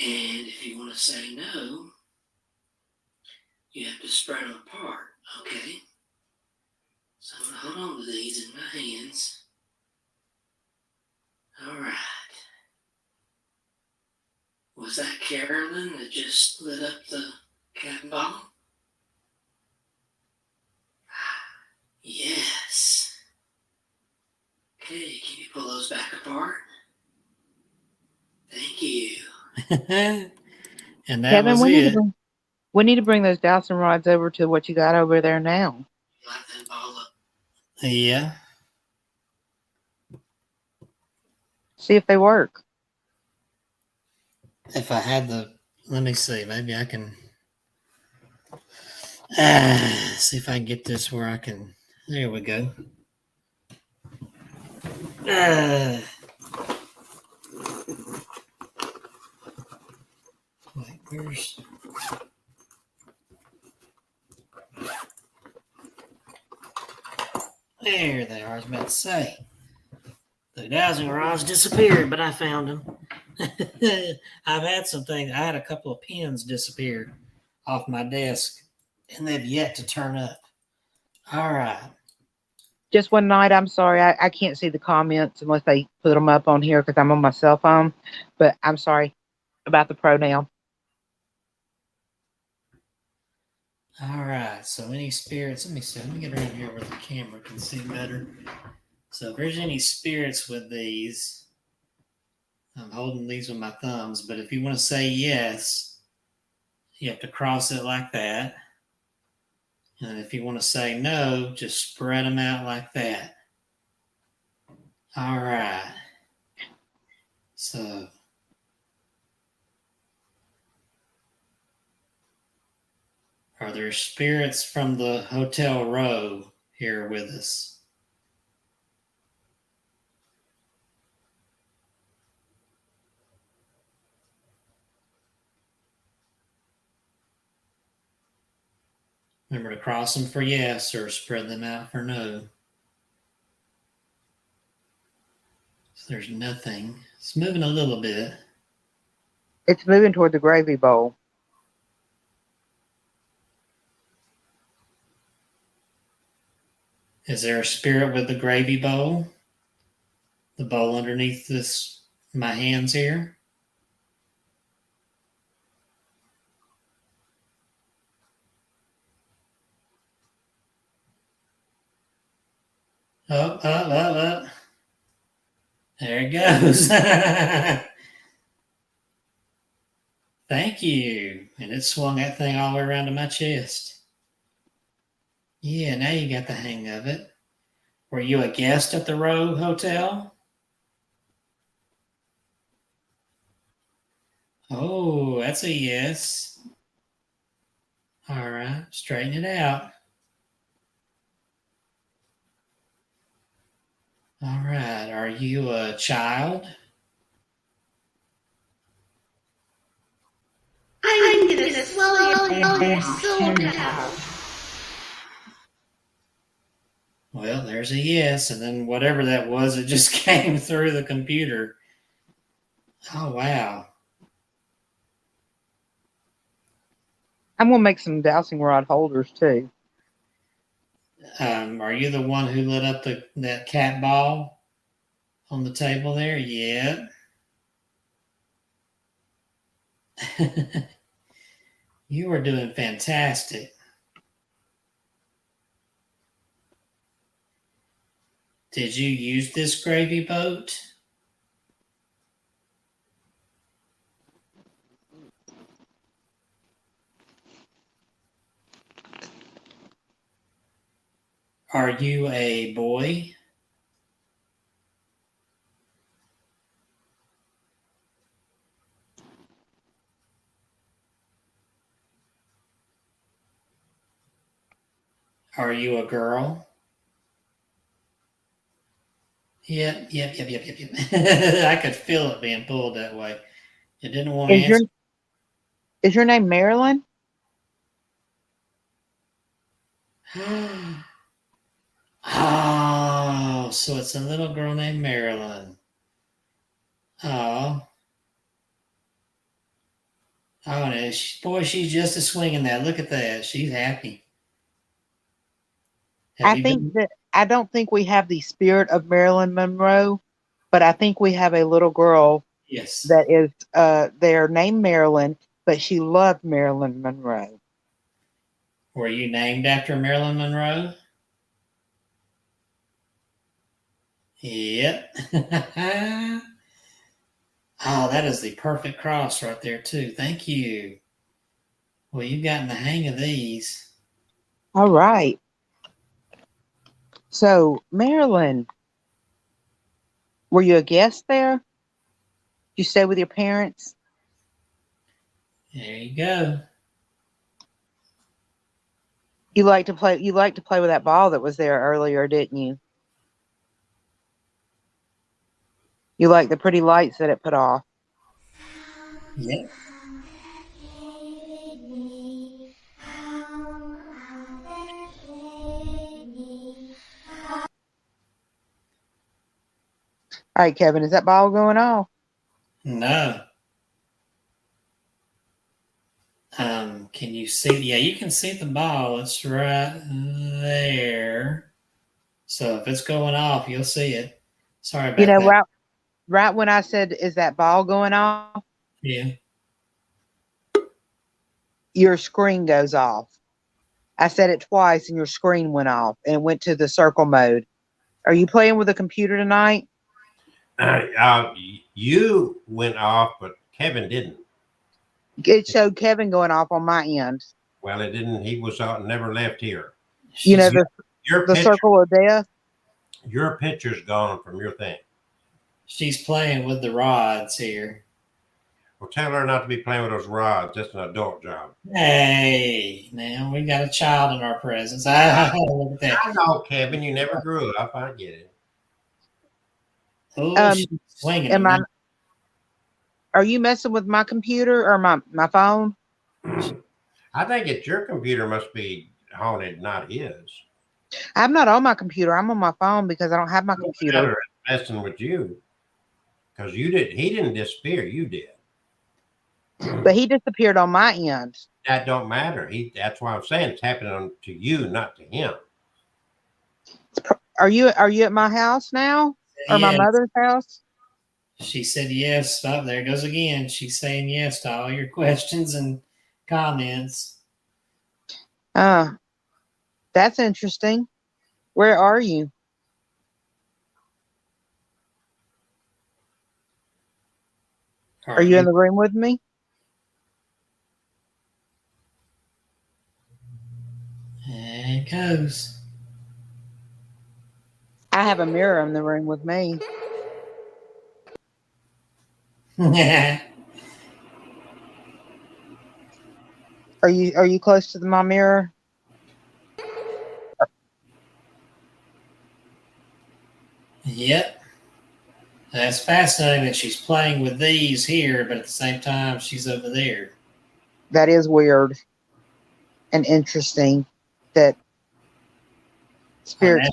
And if you want to say no, you have to spread them apart, okay? So I'm going to hold on to these in my hands. Alright. Was that Carolyn that just lit up the cat ball? Yes. Okay, can you pull those back apart? Thank you. and that Kevin, was it. we need to bring those dowsing rods over to what you got over there now. Light that ball up. Yeah. See if they work. If I had the, let me see, maybe I can see if I can get this where I can, there we go. Wait, where's, there they are, I was about to say. The dowsing rods disappeared, but I found them. I've had some things. I had a couple of pins disappear off my desk, and they've yet to turn up. All right. Just one night, I'm sorry, I can't see the comments unless they put them up on here because I'm on my cell phone. But I'm sorry about the pronoun. All right. So any spirits? Let me see. Let me get around here where the camera can see better. So if there's any spirits with these, I'm holding these with my thumbs. But if you want to say yes, you have to cross it like that. And if you want to say no, just spread them out like that. All right. So are there spirits from the Hotel Row here with us? Remember to cross them for yes or spread them out for no. So there's nothing. It's moving a little bit. It's moving toward the gravy bowl. Is there a spirit with the gravy bowl? The bowl underneath this, my hands here? Up, up, up, up. There it goes. Thank you. And it swung that thing all the way around to my chest. Yeah, now you got the hang of it. Were you a guest at the Row Hotel? Oh, that's a yes. All right, straighten it out. All right, are you a child? I'm gonna swallow your soul down. Well, there's a yes, and then whatever that was, it just came through the computer. Oh, wow. I'm going to make some dowsing rod holders too. Are you the one who lit up that cat ball on the table there? Yeah. You are doing fantastic. Did you use this gravy boat? Are you a boy? Are you a girl? Yep. I could feel it being pulled that way. You didn't want to answer. Is your name Marilyn? Oh, so it's a little girl named Marilyn. Oh. Oh, no. Boy, she's just a swinging that. Look at that. She's happy. I don't think we have the spirit of Marilyn Monroe, but I think we have a little girl. Yes. That is they're named Marilyn, but she loved Marilyn Monroe. Were you named after Marilyn Monroe? Yep. Oh, that is the perfect cross right there, too. Thank you. Well, you've gotten the hang of these. All right. So, Marilyn, were you a guest there? Did you stay with your parents? There you go. You like to play with that ball that was there earlier, didn't you? You like the pretty lights that it put off. Yep. All right, Kevin, is that ball going off? No. Can you see? Yeah, you can see the ball. It's right there. So if it's going off, you'll see it. Sorry about that. Right when I said, "Is that ball going off?" Yeah. Your screen goes off. I said it twice, and your screen went off and went to the circle mode. Are you playing with a computer tonight? You went off, but Kevin didn't. It showed Kevin going off on my end. Well, it didn't. He was never left here. You know, the circle of death. Your picture's gone from your thing. She's playing with the rods here. Well, tell her not to be playing with those rods. That's an adult job. Hey, now we got a child in our presence. Look at that. I know, Kevin. You never grew up. I get it. Oh, she's swinging. Are you messing with my computer or my phone? I think it's your computer must be haunted, not his. I'm not on my computer. I'm on my phone because I don't have my computer. It's messing with you because he didn't disappear. You did. But he disappeared on my end. That don't matter. That's why I'm saying it's happening to you, not to him. Are you at my house now? Or my mother's house? She said yes. Oh, there it goes again. She's saying yes to all your questions and comments. That's interesting. Where are you? Are you in the room with me? There it goes. I have a mirror in the room with me. Are you close to my mirror? Yep. That's fascinating that she's playing with these here, but at the same time, she's over there. That is weird and interesting that spirits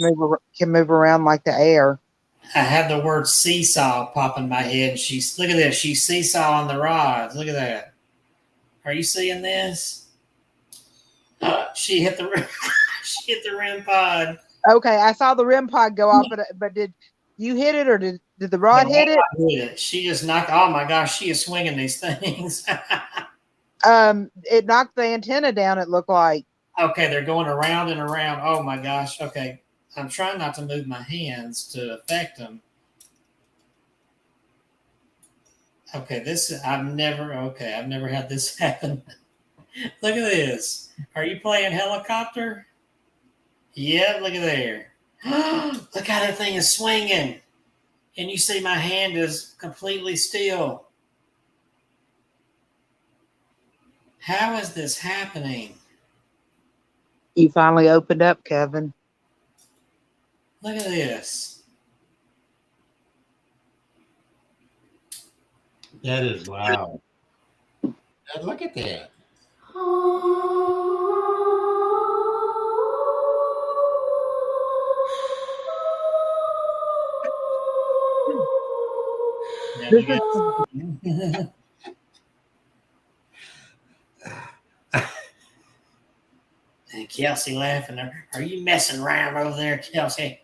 can move around like the air. I had the word seesaw pop in my head. Look at this. She's seesawing the rods. Look at that. Are you seeing this? She hit the REM pod. Okay, I saw the REM pod go off, but did you hit it or did the rod hit it? Hit it? She just knocked. Oh my gosh, she is swinging these things. It knocked the antenna down. It looked like. Okay, they're going around and around. Oh my gosh. Okay, I'm trying not to move my hands to affect them. Okay, I've never had this happen. Look at this. Are you playing helicopter? Yeah, look at there. Look how that thing is swinging. And you see my hand is completely still. How is this happening? You finally opened up, Kevin. Look at this. That is wow. Look at that. And Kelsey laughing. Are you messing around over there, Kelsey?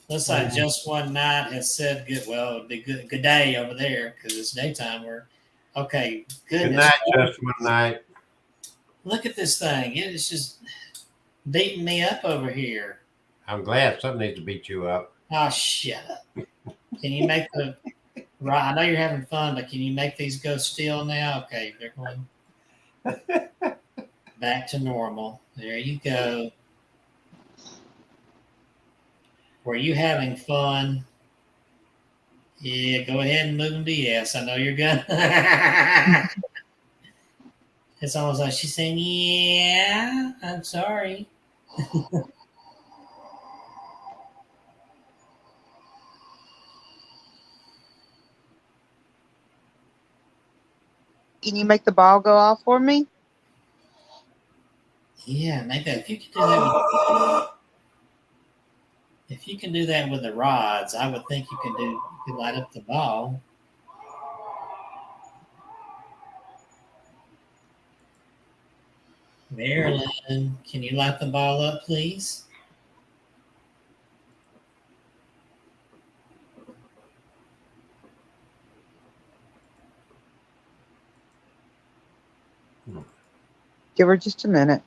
Looks like just one night has said good. Well, it'd be good day over there because it's daytime. Okay. Goodness. Good night, just one night. Look at this thing. It's just beating me up over here. I'm glad something needs to beat you up. Oh, shut up. Can you make right? I know you're having fun, but can you make these go still now? Okay, they're going back to normal. There you go. Were you having fun? Yeah, go ahead and move them to yes. I know you're good. It's almost like she's saying, yeah, I'm sorry. Can you make the ball go off for me? Yeah, make that. If you can do that with the rods, I would think you could light up the ball. Marilyn, can you light the ball up, please? Give her just a minute.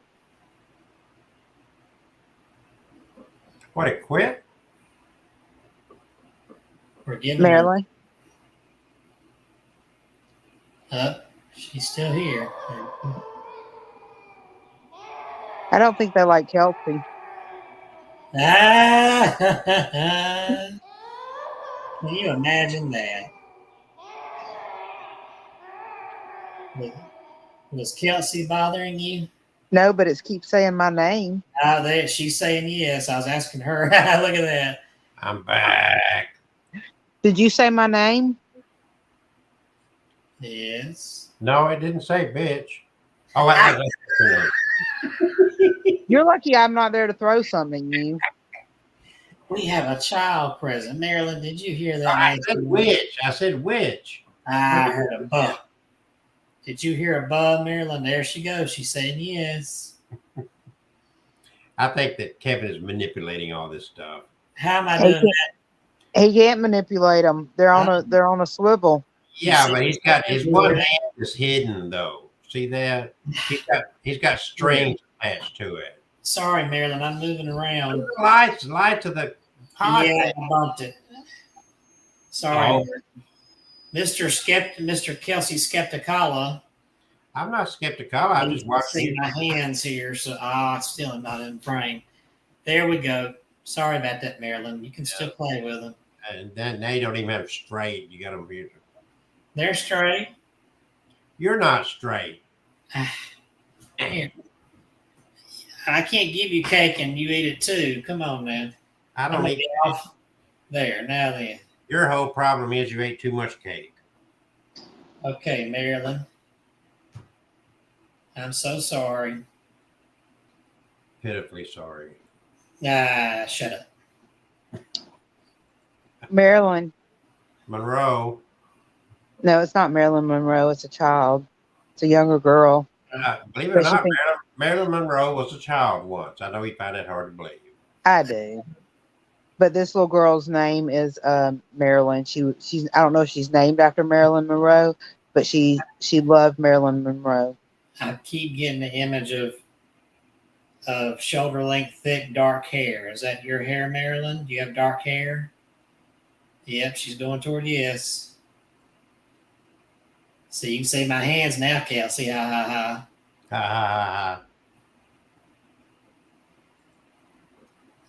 What, it quit? We're giving Marilyn? She's still here. I don't think they like Kelsey. Can you imagine that? Was Kelsey bothering you? No, but it keeps saying my name. There, she's saying yes. I was asking her. Look at that. I'm back. Did you say my name? Yes. No, it didn't say bitch. Oh, that's You're lucky I'm not there to throw something, you. We have a child present. Marilyn, did you hear that? I said witch. I said witch. I heard a bump. Did you hear a buzz, Marilyn? There she goes. She's saying yes. I think that Kevin is manipulating all this stuff. How am I doing that? He can't manipulate them. They're on a swivel. Yeah, but he's got his one hand is hidden though. See that? He's got strings attached to it. Sorry, Marilyn. I'm moving around. Light to the pot. Yeah, I bumped it. Sorry. Mr. Kelsey Skepticala. I'm not skeptical. I just watching my hands here, so still not in frame. There we go. Sorry about that, Marilyn. You can still play with them. And then now you don't even have straight. You got them here. They're straight. You're not straight. Here. I can't give you cake and you eat it too. Come on, man. I don't eat off. There, now then. Your whole problem is you ate too much cake. Okay, Marilyn. I'm so sorry. Pitifully sorry. Shut up. Marilyn. Monroe. No, it's not Marilyn Monroe. It's a child. It's a younger girl. Believe it or not, Marilyn Monroe was a child once. I know you find it hard to believe. I do. But this little girl's name is Marilyn. She's I don't know if she's named after Marilyn Monroe, but she loved Marilyn Monroe. I keep getting the image of of shoulder length, thick, dark hair. Is that your hair, Marilyn? Do you have dark hair? Yep, she's going toward yes. So you can see my hands now, Kelsey. Ha ha ha. Ha ha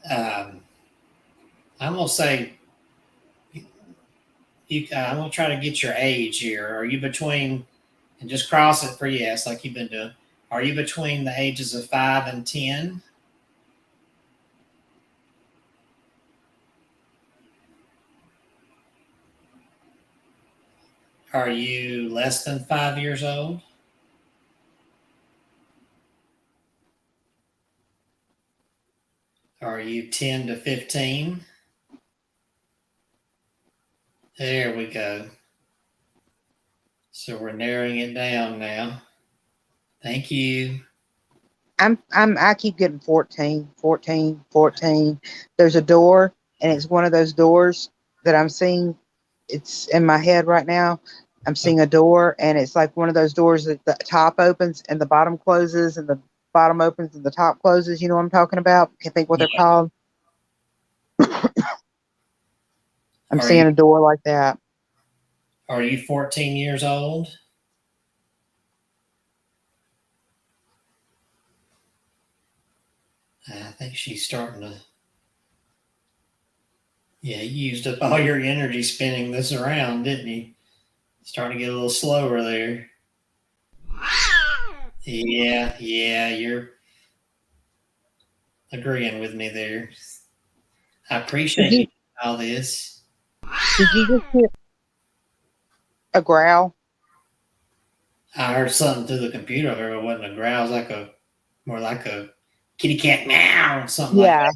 ha. I'm gonna say I'm gonna try to get your age here. Are you between, and just cross it for yes, like you've been doing. Are you between the ages of 5 and 10? Are you less than 5 years old? Are you 10 to 15? There we go. So we're narrowing it down now. Thank you. I keep getting 14, 14, 14. There's a door, and it's one of those doors that I'm seeing. It's in my head right now. I'm seeing a door, and it's like one of those doors that the top opens and the bottom closes, and the bottom opens and the top closes. You know what I'm talking about? Can't think what they're called. I'm seeing a door like that. Are you 14 years old? I think she's starting to. Yeah, you used up all your energy spinning this around, didn't you? Starting to get a little slower there. Yeah, you're agreeing with me there. I appreciate all this. Did you just hear a growl? I heard something through the computer. There it wasn't a growl. It was more like a kitty cat meow or something like that.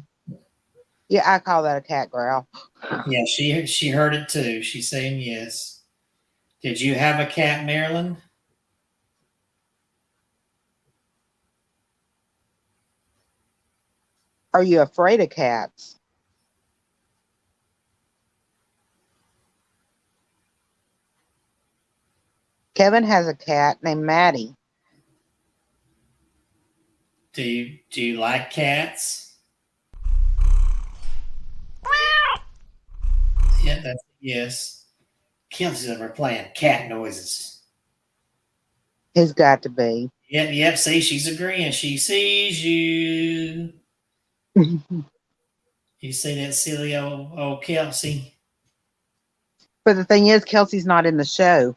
Yeah, I call that a cat growl. Yeah, she heard it too. She's saying yes. Did you have a cat, Marilyn? Are you afraid of cats? Kevin has a cat named Maddie. Do you like cats? Yeah, that's yes. Kelsey's over playing cat noises. It's got to be. Yep. See, she's agreeing. She sees you. You see that silly old Kelsey? But the thing is, Kelsey's not in the show.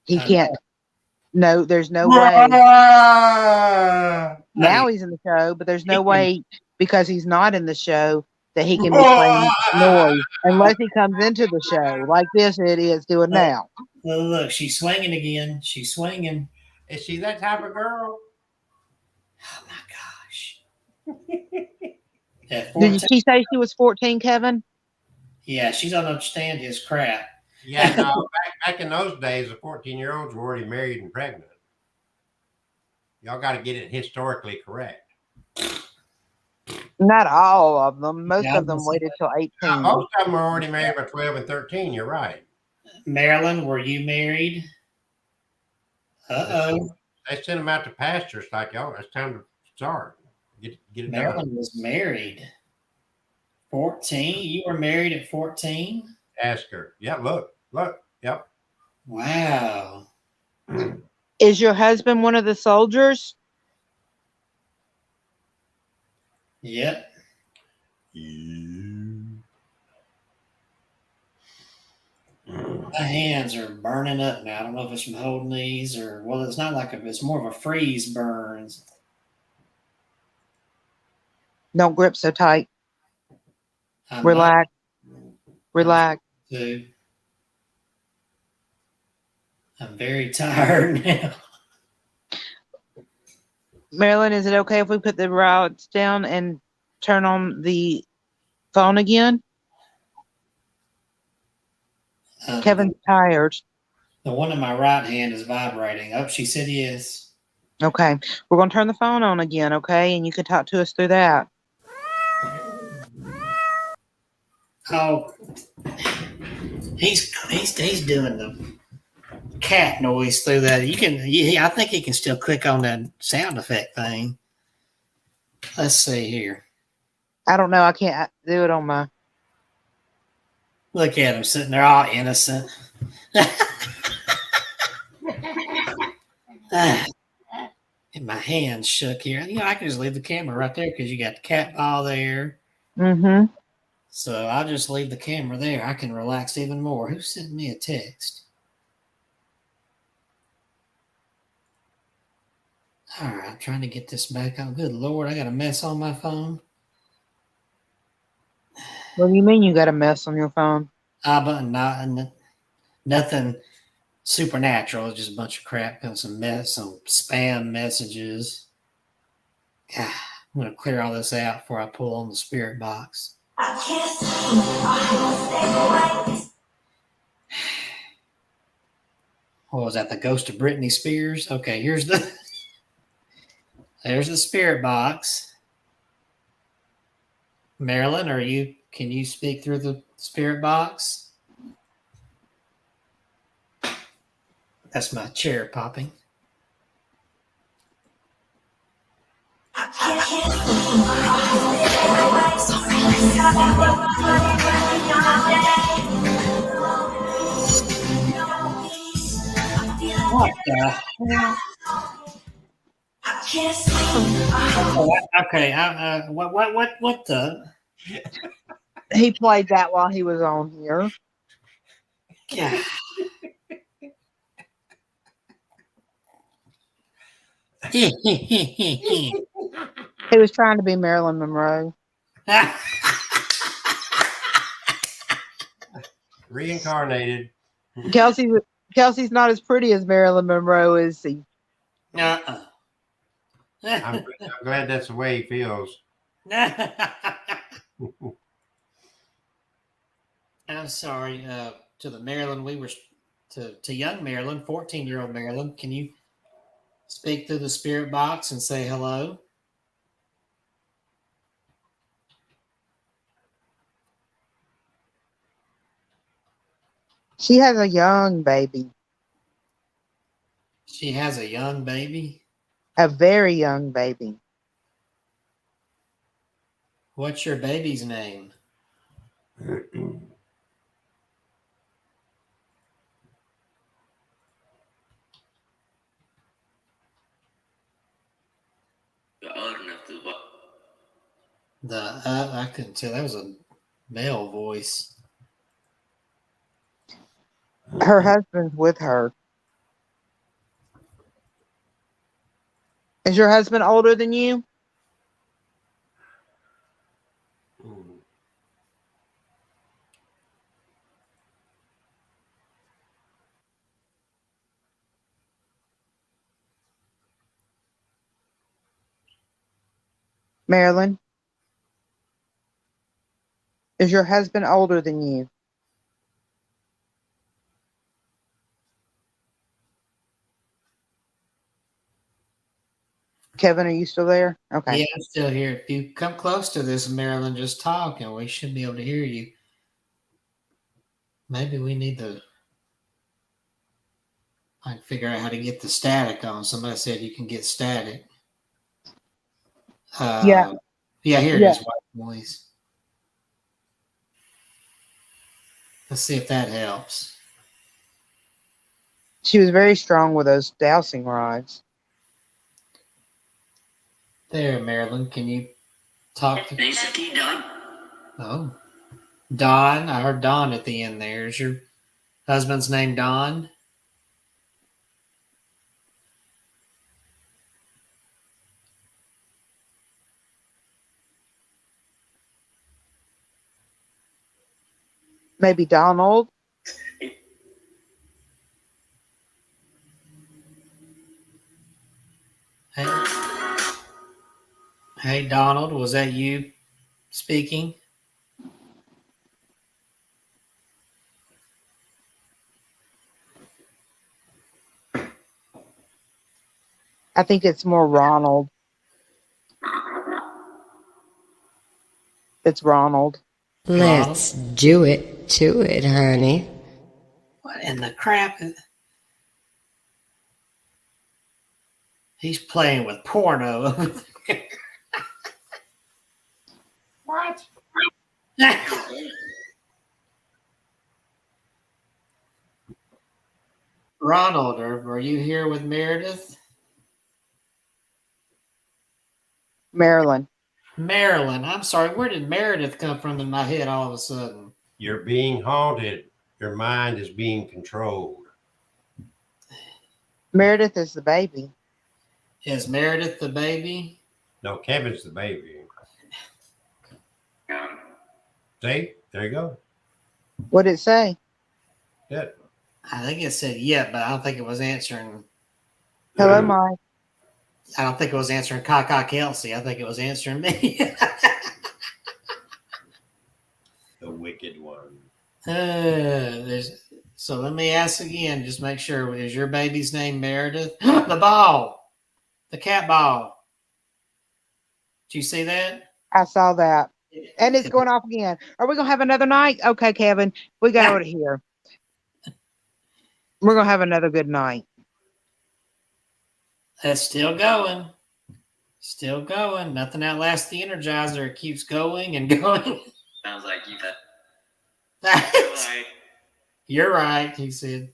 He can't. No, there's no way. Now he's in the show, but there's no way because he's not in the show that he can be playing noise unless he comes into the show like this is doing now. Look, she's swinging again. She's swinging. Is she that type of girl? Oh my gosh. Did she say she was 14, Kevin? Yeah, she doesn't understand his crap. Yeah, no, back in those days, the 14-year-olds were already married and pregnant. Y'all got to get it historically correct. Not all of them. Most of them waited till 18. Most of them are already married by 12 and 13. You're right. Marilyn, were you married? Uh-oh. They sent them out to pastures like, y'all, it's time to start. Get it Marilyn done. was married. 14? You were married at 14? Ask her. Yeah, look. Yep. Wow. Is your husband one of the soldiers? Yep. My hands are burning up now. I don't know if it's from holding these or, well, it's not like it's more of a freeze burns. Don't grip so tight. Relax. Dude. I'm very tired now. Marilyn, is it okay if we put the rods down and turn on the phone again? Kevin's tired. The one in my right hand is vibrating. Oh, she said yes. Okay. We're going to turn the phone on again, okay? And you can talk to us through that. Oh, he's doing the cat noise through that. I think he can still click on that sound effect thing. Let's see here. I don't know. I can't do it on my. Look at him sitting there all innocent. And my hands shook here. You know, I can just leave the camera right there because you got the cat ball there. Mm-hmm. So I'll just leave the camera there. I can relax even more. Who sent me a text? All right, I'm trying to get this back on. Good Lord, I got a mess on my phone. What do you mean you got a mess on your phone? But nothing supernatural. It's just a bunch of crap. Got some spam messages. God, I'm gonna clear all this out before I pull on the spirit box. What was that? The ghost of Britney Spears? Okay, there's the spirit box. Marilyn, can you speak through the spirit box? That's my chair popping. What the hell? Okay, what the? He played that while he was on here. Yeah. He was trying to be Marilyn Monroe. Reincarnated. Kelsey's not as pretty as Marilyn Monroe, is he? Uh-uh. I'm glad that's the way he feels. I'm sorry. To the Marilyn, to young Marilyn, 14-year-old Marilyn. Can you speak through the spirit box and say hello? She has a young baby. She has a young baby? A very young baby. What's your baby's name? I couldn't tell. That was a male voice. Her husband's with her. Is your husband older than you? Marilyn? Is your husband older than you? Kevin, are you still there? Okay. Yeah, I'm still here. If you come close to this, Marilyn, just talk, and we should be able to hear you. Maybe we need I can figure out how to get the static on. Somebody said you can get static. Yeah. Yeah, here it is, white noise. Let's see if that helps. She was very strong with those dowsing rods. There, Marilyn, can you talk to Don? Oh. Don. I heard Don at the end there. Is your husband's name Don? Maybe Donald? Hey, Donald, was that you speaking? I think it's more Ronald. It's Ronald. Let's do it to it, honey. What in the crap? He's playing with porno over there. What? Ronald, are you here with Meredith? Marilyn. Marilyn. I'm sorry. Where did Meredith come from in my head all of a sudden? You're being haunted. Your mind is being controlled. Meredith is the baby. Is Meredith the baby? No, Kevin's the baby. See? There you go. What did it say? Good. I think it said yeah, but I don't think it was answering. Hello, Mike. I don't think it was answering Kaka Kelsey. I think it was answering me. The wicked one. So let me ask again, just make sure. Is your baby's name Meredith? The ball. The cat ball. Did you see that? I saw that. And it's going off again. Are we going to have another night? Okay, Kevin. We got it here. We're going to have another good night. It's still going. Still going. Nothing outlasts the Energizer. It keeps going and going. Sounds like you got. You're right, he said.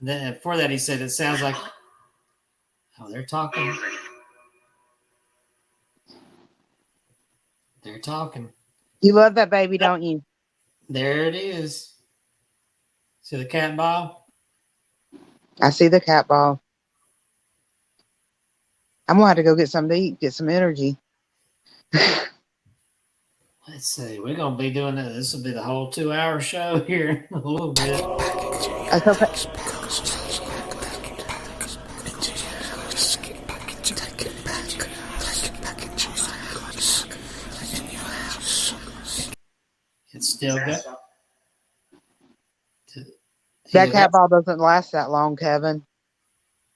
And then before that, he said, it sounds like. Oh, they're talking. They're talking. You love that baby, don't you? There it is. See the cat ball? I see the cat ball. I'm going to have to go get something to eat, get some energy. Let's see. We're going to be doing that. This will be the whole 2-hour show here. A little bit. That's okay. It's still good. That cat ball doesn't last that long, Kevin.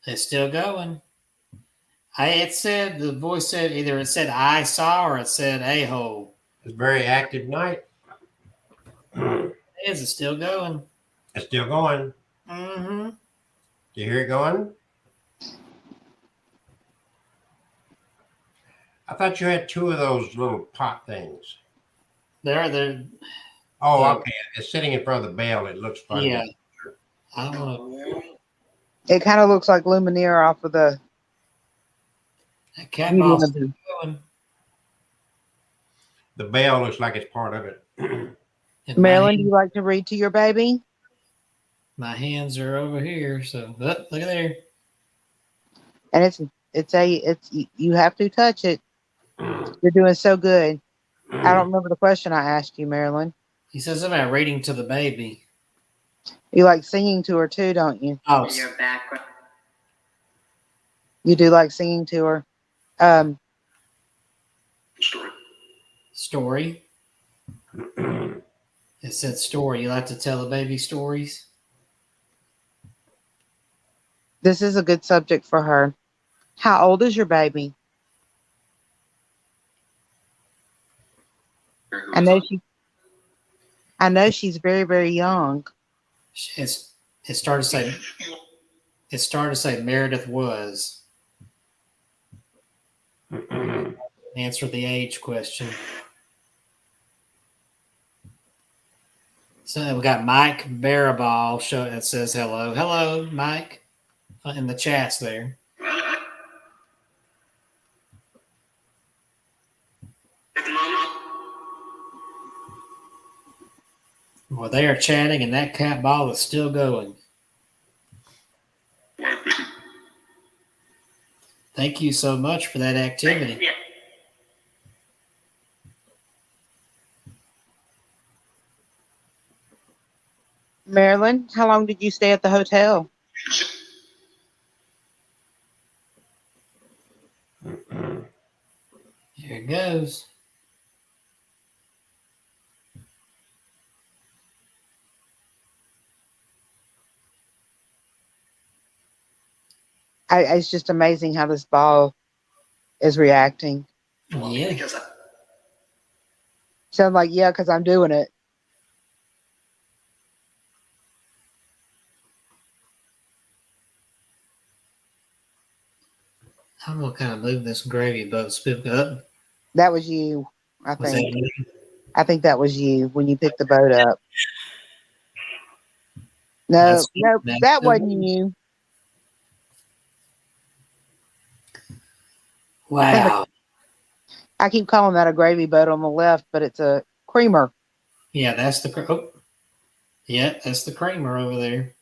It's still going. It said, the voice said, either it said I saw or it said a-hole. It's a very active night. It's still going. It's still going. Mm-hmm. Do you hear it going? I thought you had 2 of those little pot things. They're. Oh, okay. It's sitting in front of the bell. It looks funny. Yeah. I don't know. It kind of looks like Lumineer off of the. That cat ball's still going. The bell looks like it's part of it. Marilyn, do you like to read to your baby? My hands are over here, so look at there. And it's you have to touch it. You're doing so good. I don't remember the question I asked you, Marilyn. He says about reading to the baby. You like singing to her too, don't you? Oh, Your background. You do like singing to her. Story. It said story. You like to tell the baby stories? This is a good subject for her. How old is your baby? I know she's very, very young. It started to say Meredith was. Answer the age question. So we got Mike Barabal show that says hello. Hello, Mike. In the chats there. Well, they are chatting, and that cat ball is still going. Thank you so much for that activity. Marilyn, how long did you stay at the hotel? Here it goes. It's just amazing how this ball is reacting. Yeah. Sound like, yeah, because I'm doing it. I'm going to kind of move this gravy boat spook up. That was you. I Was that think. you? I think that was you when you picked the boat up. That's No, that wasn't you. Wow. I keep calling that a gravy boat on the left, but it's a creamer. Yeah, that's the that's the creamer over there.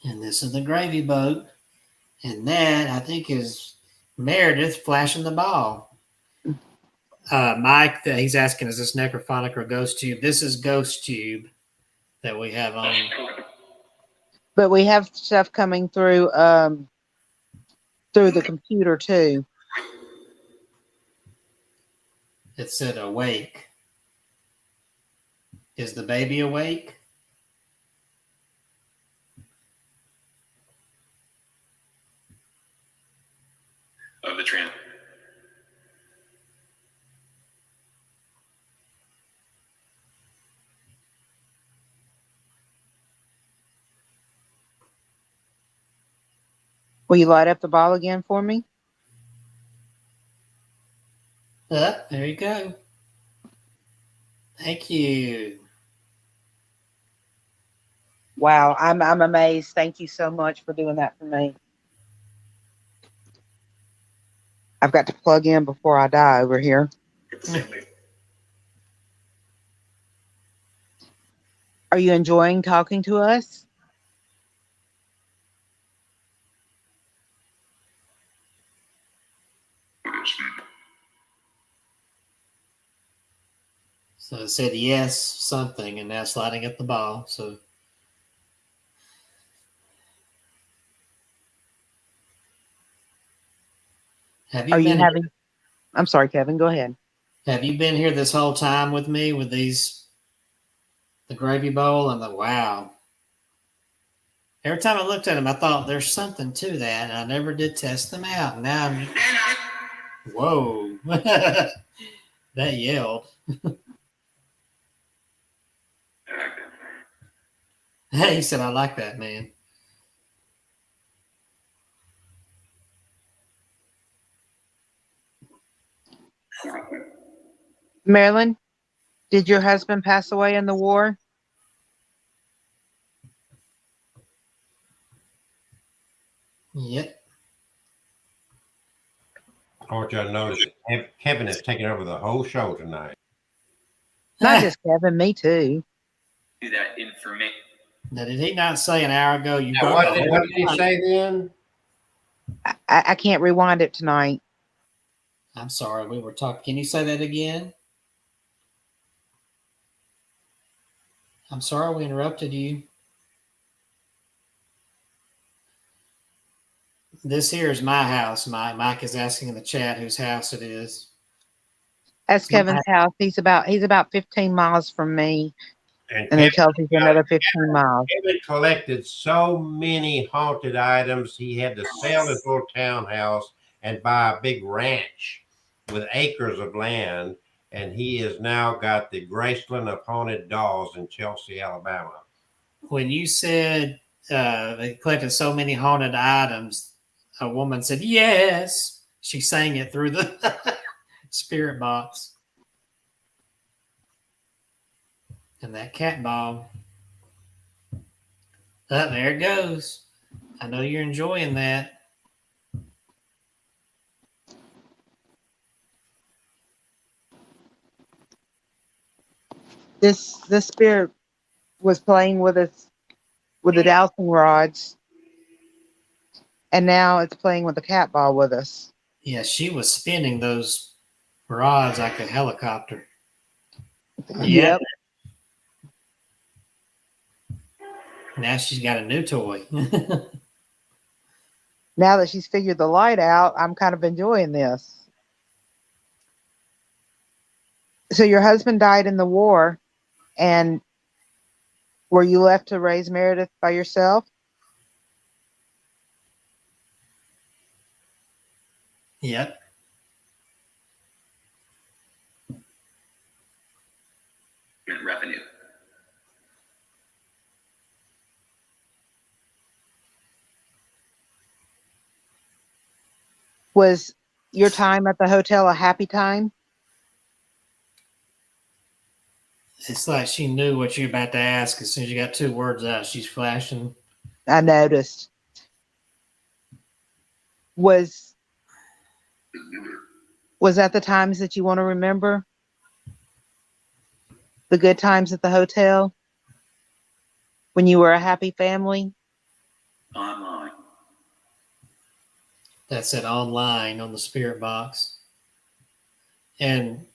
And this is the gravy boat. And that, I think, is Meredith flashing the ball. Mike, he's asking, is this necrophonic or ghost tube? This is ghost tube that we have on. But we have stuff coming through the computer too. It said awake. Is the baby awake? Of the trans. Will you light up the ball again for me? There you go. Thank you. Wow, I'm amazed. Thank you so much for doing that for me. I've got to plug in before I die over here. Are you enjoying talking to us? So it said yes, something, and now sliding up the ball. So have you been having? I'm sorry, Kevin. Go ahead. Have you been here this whole time with me with the gravy bowl and the wow? Every time I looked at them, I thought there's something to that, and I never did test them out. Now I'm, whoa, that yelled. He said, "I like that, man." Marilyn, did your husband pass away in the war? Yep. I want y'all to notice that Kevin is taking over the whole show tonight. Not just Kevin, me too. Do that information. Now, did he not say an hour ago you Now, what did he say then? I can't rewind it tonight. I'm sorry, we were talking. Can you say that again? I'm sorry we interrupted you. This here is my house. Mike is asking in the chat whose house it is. That's Kevin's house. He's about 15 miles from me. And he tells he's another 15 miles. Kevin collected so many haunted items, he had to sell his little townhouse and buy a big ranch with acres of land. And he has now got the Graceland of Haunted Dolls in Chelsea, Alabama. When you said they collected so many haunted items, a woman said, yes. She sang it through the spirit box. And that cat ball. Oh, there it goes. I know you're enjoying that. This spirit was playing with us with the dowsing rods, and now it's playing with the cat ball with us. Yeah, she was spinning those rods like a helicopter. Yep. Now she's got a new toy. Now that she's figured the light out, I'm kind of enjoying this. So your husband died in the war, and were you left to raise Meredith by yourself? Yep. Revenue. your time at the hotel a happy time? It's like she knew what you were about to ask. As soon as you got 2 words out, she's flashing. I noticed. Was that the times that you want to remember? The good times at the hotel? When you were a happy family? Online. That said online on the spirit box. And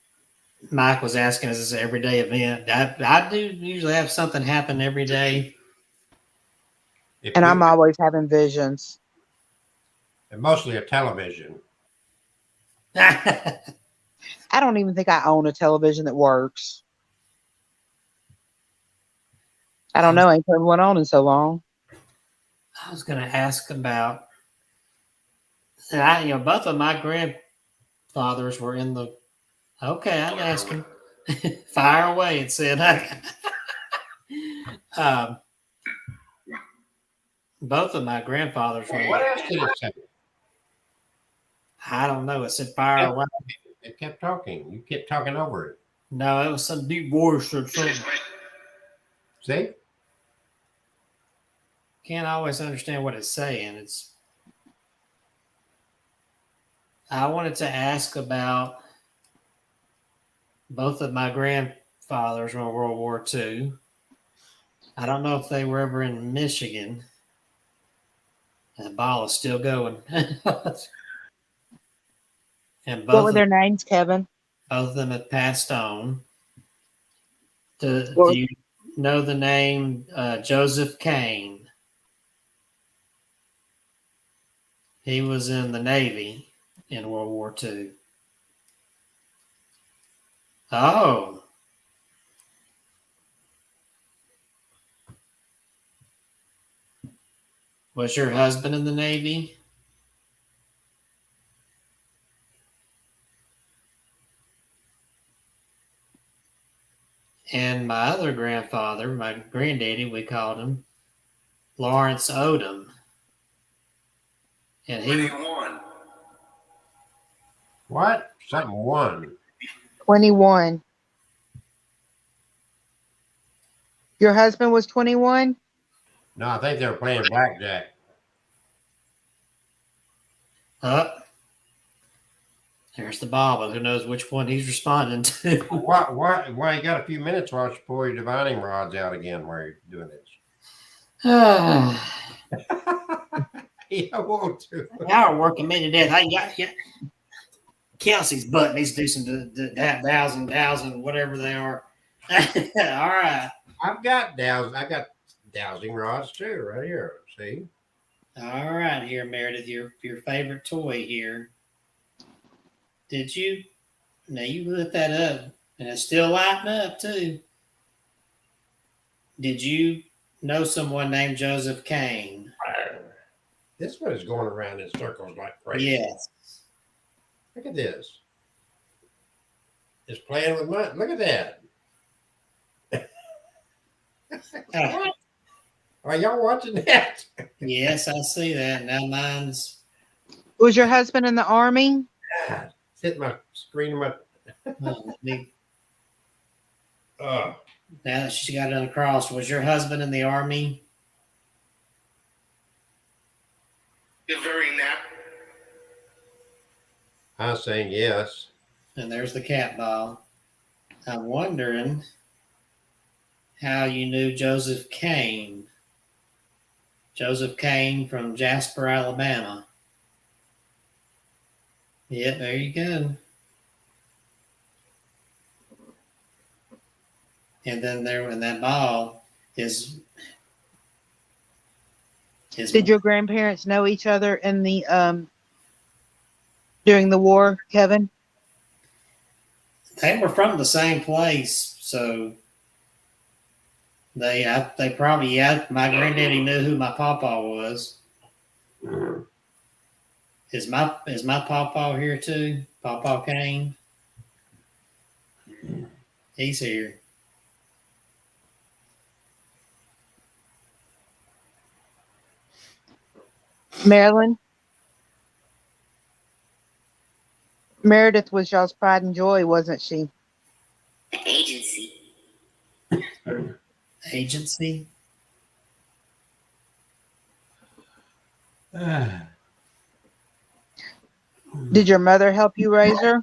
Mike was asking, is this an everyday event? I do usually have something happen every day. And I'm always having visions. And mostly a television. I don't even think I own a television that works. I don't know. I ain't turned one on in so long. I was going to ask about, and both of my grandfathers were in the. Okay, I'm asking. Fire away, it said. Both of my grandfathers were. What else did it say? I don't know. It said fire away. It kept talking. You kept talking over it. No, it was some deep voice or something. See? Can't always understand what it's saying. I wanted to ask about both of my grandfathers in World War II. I don't know if they were ever in Michigan. The ball is still going. And what were their names, Kevin? Both of them have passed on. Do you know the name Joseph Kane? He was in the Navy in World War II. Oh. Was your husband in the Navy? And my other grandfather, my granddaddy, we called him Lawrence Odom. And he 21. What? Something won. 21. Your husband was 21? No, I think they were playing blackjack. There's the ball, but who knows which one he's responding to. Why you got a few minutes while you pull your divining rods out again while you're doing this? Yeah, I want to. Y'all are working me to death. Kelsey's butt needs to do some thousand, whatever they are. All right. I've got dowsing rods too, right here. See? All right, here, Meredith, your favorite toy here. Did you? Now you lit that up, and it's still lighting up too. Did you know someone named Joseph Kane? This one is going around in circles like crazy. Yes. Look at this. It's playing with mine. Look at that. Are y'all watching that? Yes, I see that. Now mine's. Was your husband in the Army? It's hit my screen. Now that she got it on the cross, was your husband in the Army? You're very nap. I'm saying yes. And there's the cat ball. I'm wondering how you knew Joseph Kane. Joseph Kane from Jasper, Alabama. Yeah, there you go. And then there in that ball is. Did your grandparents know each other in the during the war, Kevin? They were from the same place, so they probably my granddaddy knew who my pawpaw was. Is my pawpaw here too? Pawpaw Kane? He's here. Marilyn? Meredith was y'all's pride and joy, wasn't she? Agency. Agency? Did your mother help you raise her?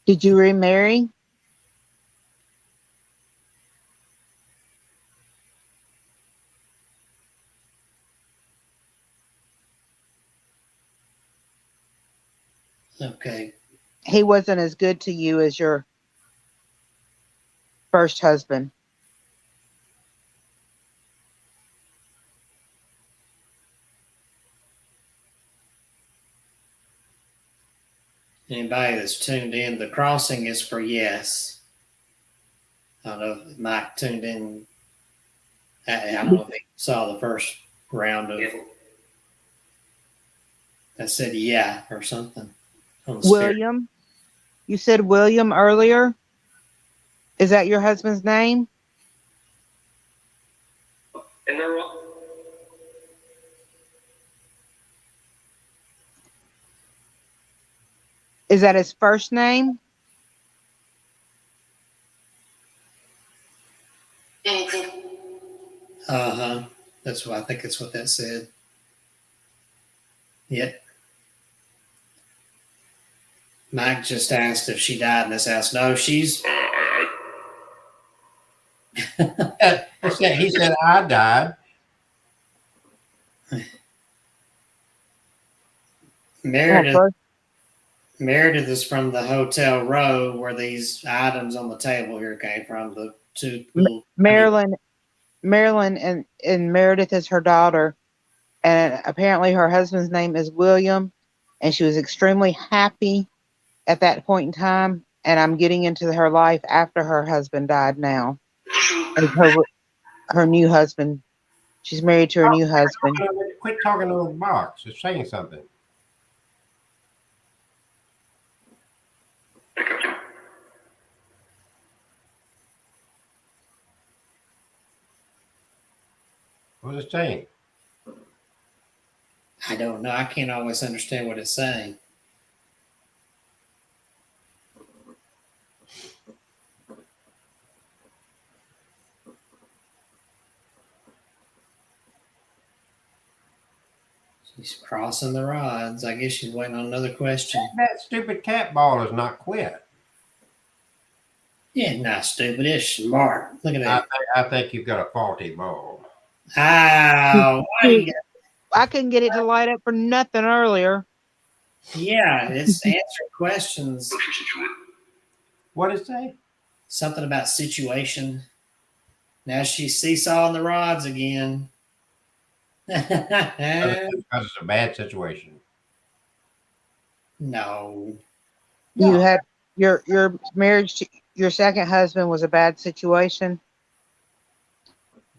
Did you remarry? Okay. He wasn't as good to you as your first husband. Anybody that's tuned in, the crossing is for yes. I don't know if Mike tuned in. I don't know if he saw the first round of that said yeah or something. On the William? You said William earlier? Is that your husband's name? Is that his first name? Uh-huh. That's what I think it's what that said. Yep. Mike just asked if she died in this house. No, she's He said I died. Meredith is from the hotel row where these items on the table here came from. The two little Marilyn and Meredith is her daughter. And apparently her husband's name is William. And she was extremely happy at that point in time. And I'm getting into her life after her husband died now. And her new husband. She's married to her new husband. Quit talking to the box. It's saying something. What is it saying? I don't know. I can't always understand what it's saying. She's crossing the rods. I guess she's waiting on another question. That stupid cat ball has not quit. Yeah, not stupid. It's smart. Look at that. I think you've got a faulty ball. Ow. I couldn't get it to light up for nothing earlier. Yeah, it's answering questions. What did it say? Something about situation. Now she's seesawing the rods again. Because it's a bad situation. No. You had your marriage to your second husband was a bad situation.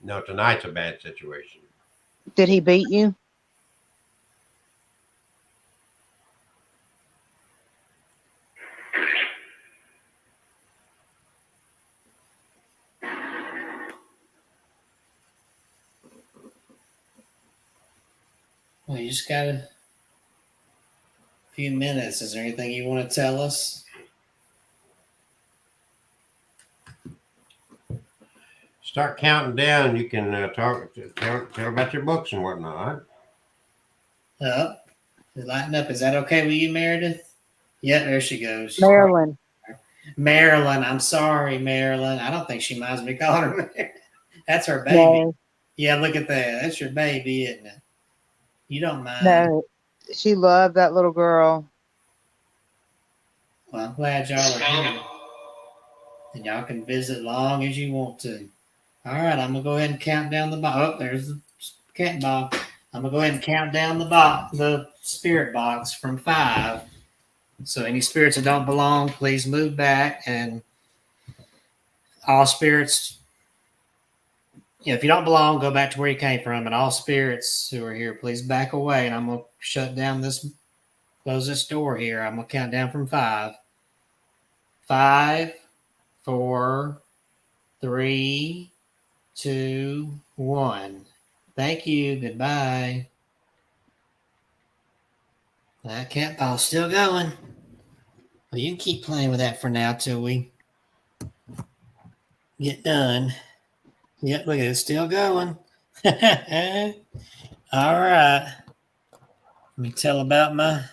No, tonight's a bad situation. Did he beat you? Well, you just got a few minutes. Is there anything you want to tell us? Start counting down. You can tell about your books and whatnot. Lighten up. Is that okay with you, Meredith? Yeah, there she goes. Marilyn. Marilyn. I'm sorry, Marilyn. I don't think she minds me calling her Marilyn. That's her baby. No. Yeah, look at that. That's your baby, isn't it? You don't mind. No. She loved that little girl. Well, I'm glad y'all are here. And y'all can visit long as you want to. All right, I'm going to go ahead and count down the box. Oh, there's the cat ball. I'm going to go ahead and count down the spirit box from 5. So any spirits that don't belong, please move back. And all spirits, if you don't belong, go back to where you came from. And all spirits who are here, please back away. And I'm going to close this door here. I'm going to count down from 5. 5, 4, 3, 2, 1. Thank you. Goodbye. That cat ball's still going. Well, you can keep playing with that for now till we get done. Yep, look at it, still going. All right. Let me tell about my...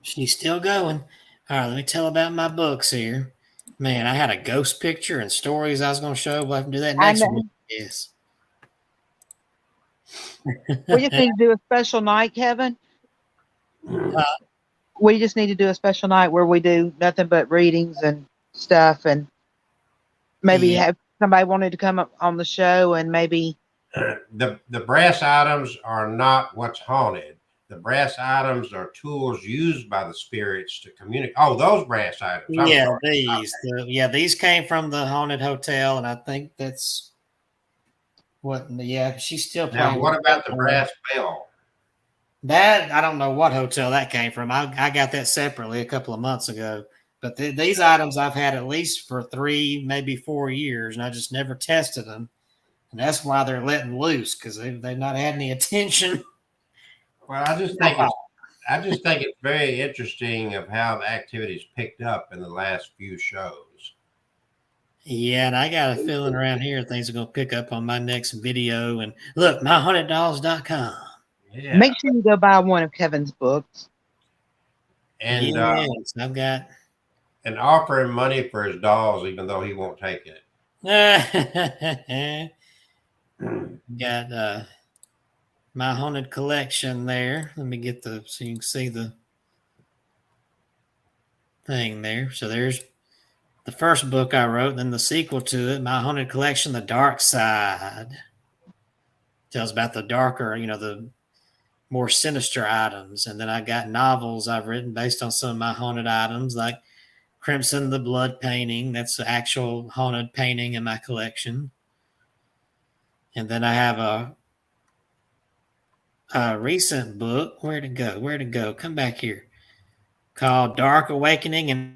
She's still going. All right, let me tell about my books here. Man, I had a ghost picture and stories I was going to show. We'll have to do that next week. Yes. We just need to do a special night, Kevin. We just need to do a special night where we do nothing but readings and stuff, and maybe have somebody wanted to come up on the show, and maybe the brass items are not what's haunted. The brass items are tools used by the spirits to communicate. Oh, those brass items. These came from the haunted hotel, and I think that's what. Yeah, she's still playing. Now, what about the brass bell? That I don't know what hotel that came from. I got that separately a couple of months ago. But these items I've had at least for 3, maybe 4 years, and I just never tested them. And that's why they're letting loose, because they've not had any attention. Well, I just think it's very interesting of how the activity's picked up in the last few shows. Yeah, and I got a feeling around here things are going to pick up on my next video. And look, myhauntedDolls.com. Yeah. Make sure you go buy one of Kevin's books. And yes, I've got. And offer him money for his dolls, even though he won't take it. Got my haunted collection there. Let me get so you can see the thing there. So there's the first book I wrote, then the sequel to it, My Haunted Collection, The Dark Side. Tells about the darker, the more sinister items. And then I got novels I've written based on some of my haunted items, like Crimson the Blood painting. That's the actual haunted painting in my collection. And then I have a recent book. Where'd it go? Come back here. Called Dark Awakening and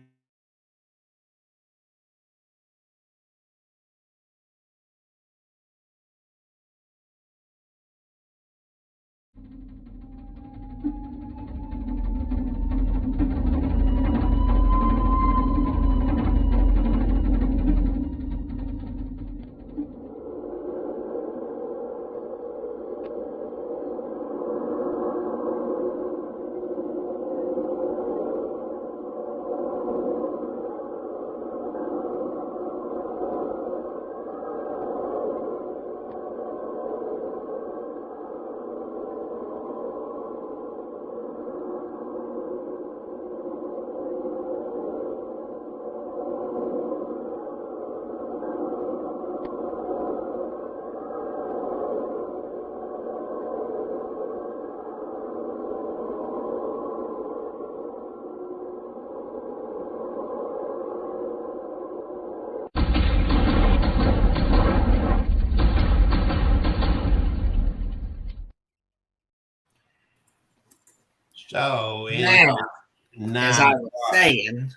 So, as I was saying,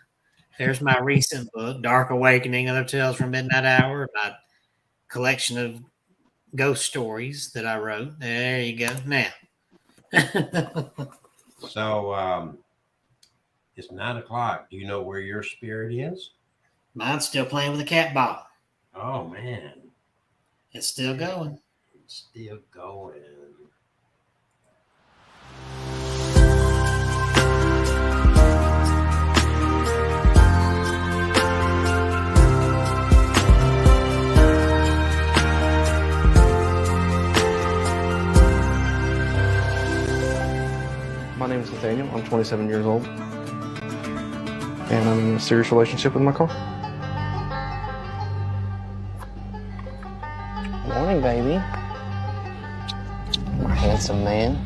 there's my recent book, Dark Awakening, Other Tales from Midnight Hour, my collection of ghost stories that I wrote. There you go. Now. So, it's 9 o'clock. Do you know where your spirit is? Mine's still playing with a cat ball. Oh, man. It's still going. It's still going. My name is Nathaniel. I'm 27 years old. And I'm in a serious relationship with my car. Morning, baby. My handsome man.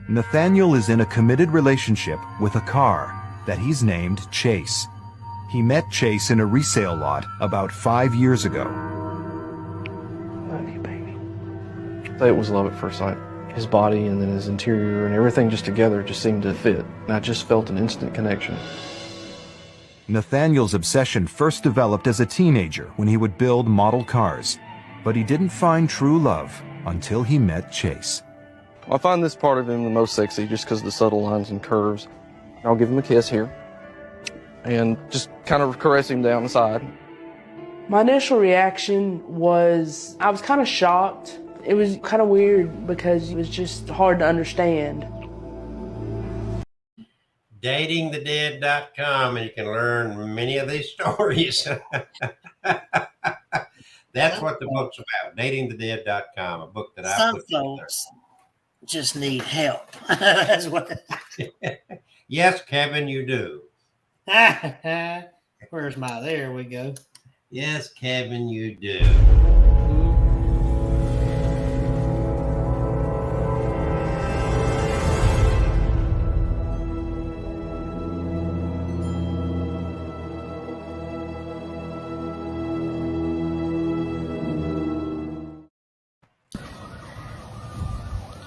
Nathaniel is in a committed relationship with a car that he's named Chase. He met Chase in a resale lot about 5 years ago. Love you, baby. It was love at first sight. His body and then his interior and everything just together just seemed to fit. And I just felt an instant connection. Nathaniel's obsession first developed as a teenager when he would build model cars, but he didn't find true love until he met Chase. I find this part of him the most sexy just because of the subtle lines and curves. I'll give him a kiss here and just kind of caress him down the side. My initial reaction was, I was kind of shocked. It was kind of weird because it was just hard to understand. datingthedead.com, and you can learn many of these stories. That's what the book's about. Datingthedead.com, a book that I put together. Folks just need help. That's what. Yes, Kevin, you do. Where's my? There we go. Yes, Kevin, you do.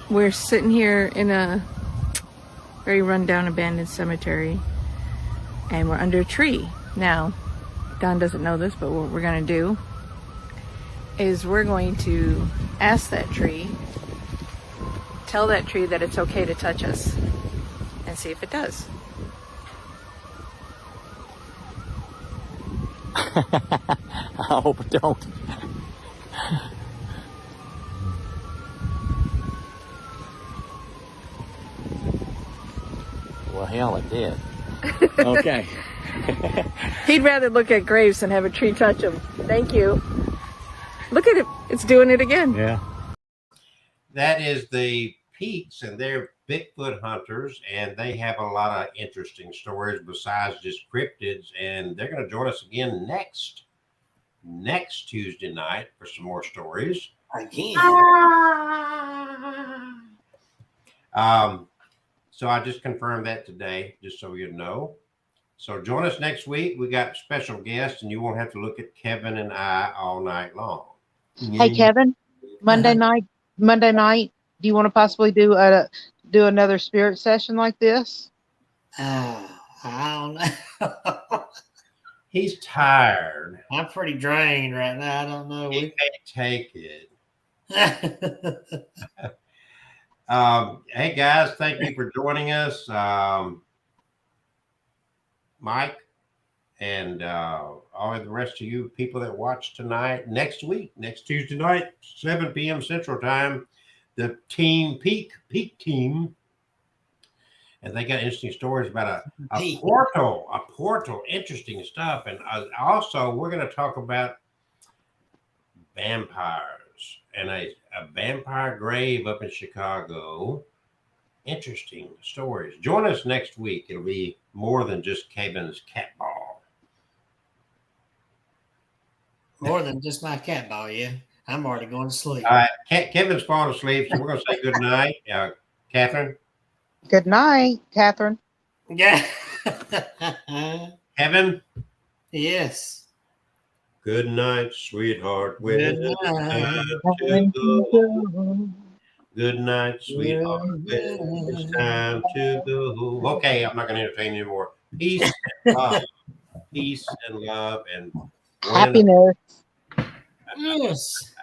We're sitting here in a very rundown abandoned cemetery, and we're under a tree. Now, Don doesn't know this, but what we're going to do is we're going to ask that tree, tell that tree that it's okay to touch us, and see if it does. I hope it don't. Well, hell, it did. Okay. He'd rather look at graves than have a tree touch him. Thank you. Look at it. It's doing it again. Yeah. That is the Peaks, and they're Bigfoot hunters, and they have a lot of interesting stories besides just cryptids, and they're going to join us again next Tuesday night for some more stories. Again. So I just confirmed that today, just so you know. So join us next week. We got special guests, and you won't have to look at Kevin and I all night long. Hey, Kevin, Monday night, do you want to possibly do another spirit session like this? I don't know. He's tired. I'm pretty drained right now. I don't know. He can't take it. Hey guys, thank you for joining us, Mike, and all of the rest of you people that watch tonight. Next Tuesday night, 7 p.m. Central Time, the Peak team, and they got interesting stories about a portal, interesting stuff, and also we're going to talk about vampires and a vampire grave up in Chicago. Interesting stories. Join us next week. It'll be more than just Kevin's cat ball. More than just my cat ball, yeah. I'm already going to sleep. All right. Kevin's falling asleep, so we're going to say good night. Catherine? Good night, Catherine. Yeah. Kevin? Yes. Good night, sweetheart. Good night. Good night, sweetheart. It's time to go. Okay, I'm not going to entertain you anymore. Peace and love. Peace and love and happiness. Yes.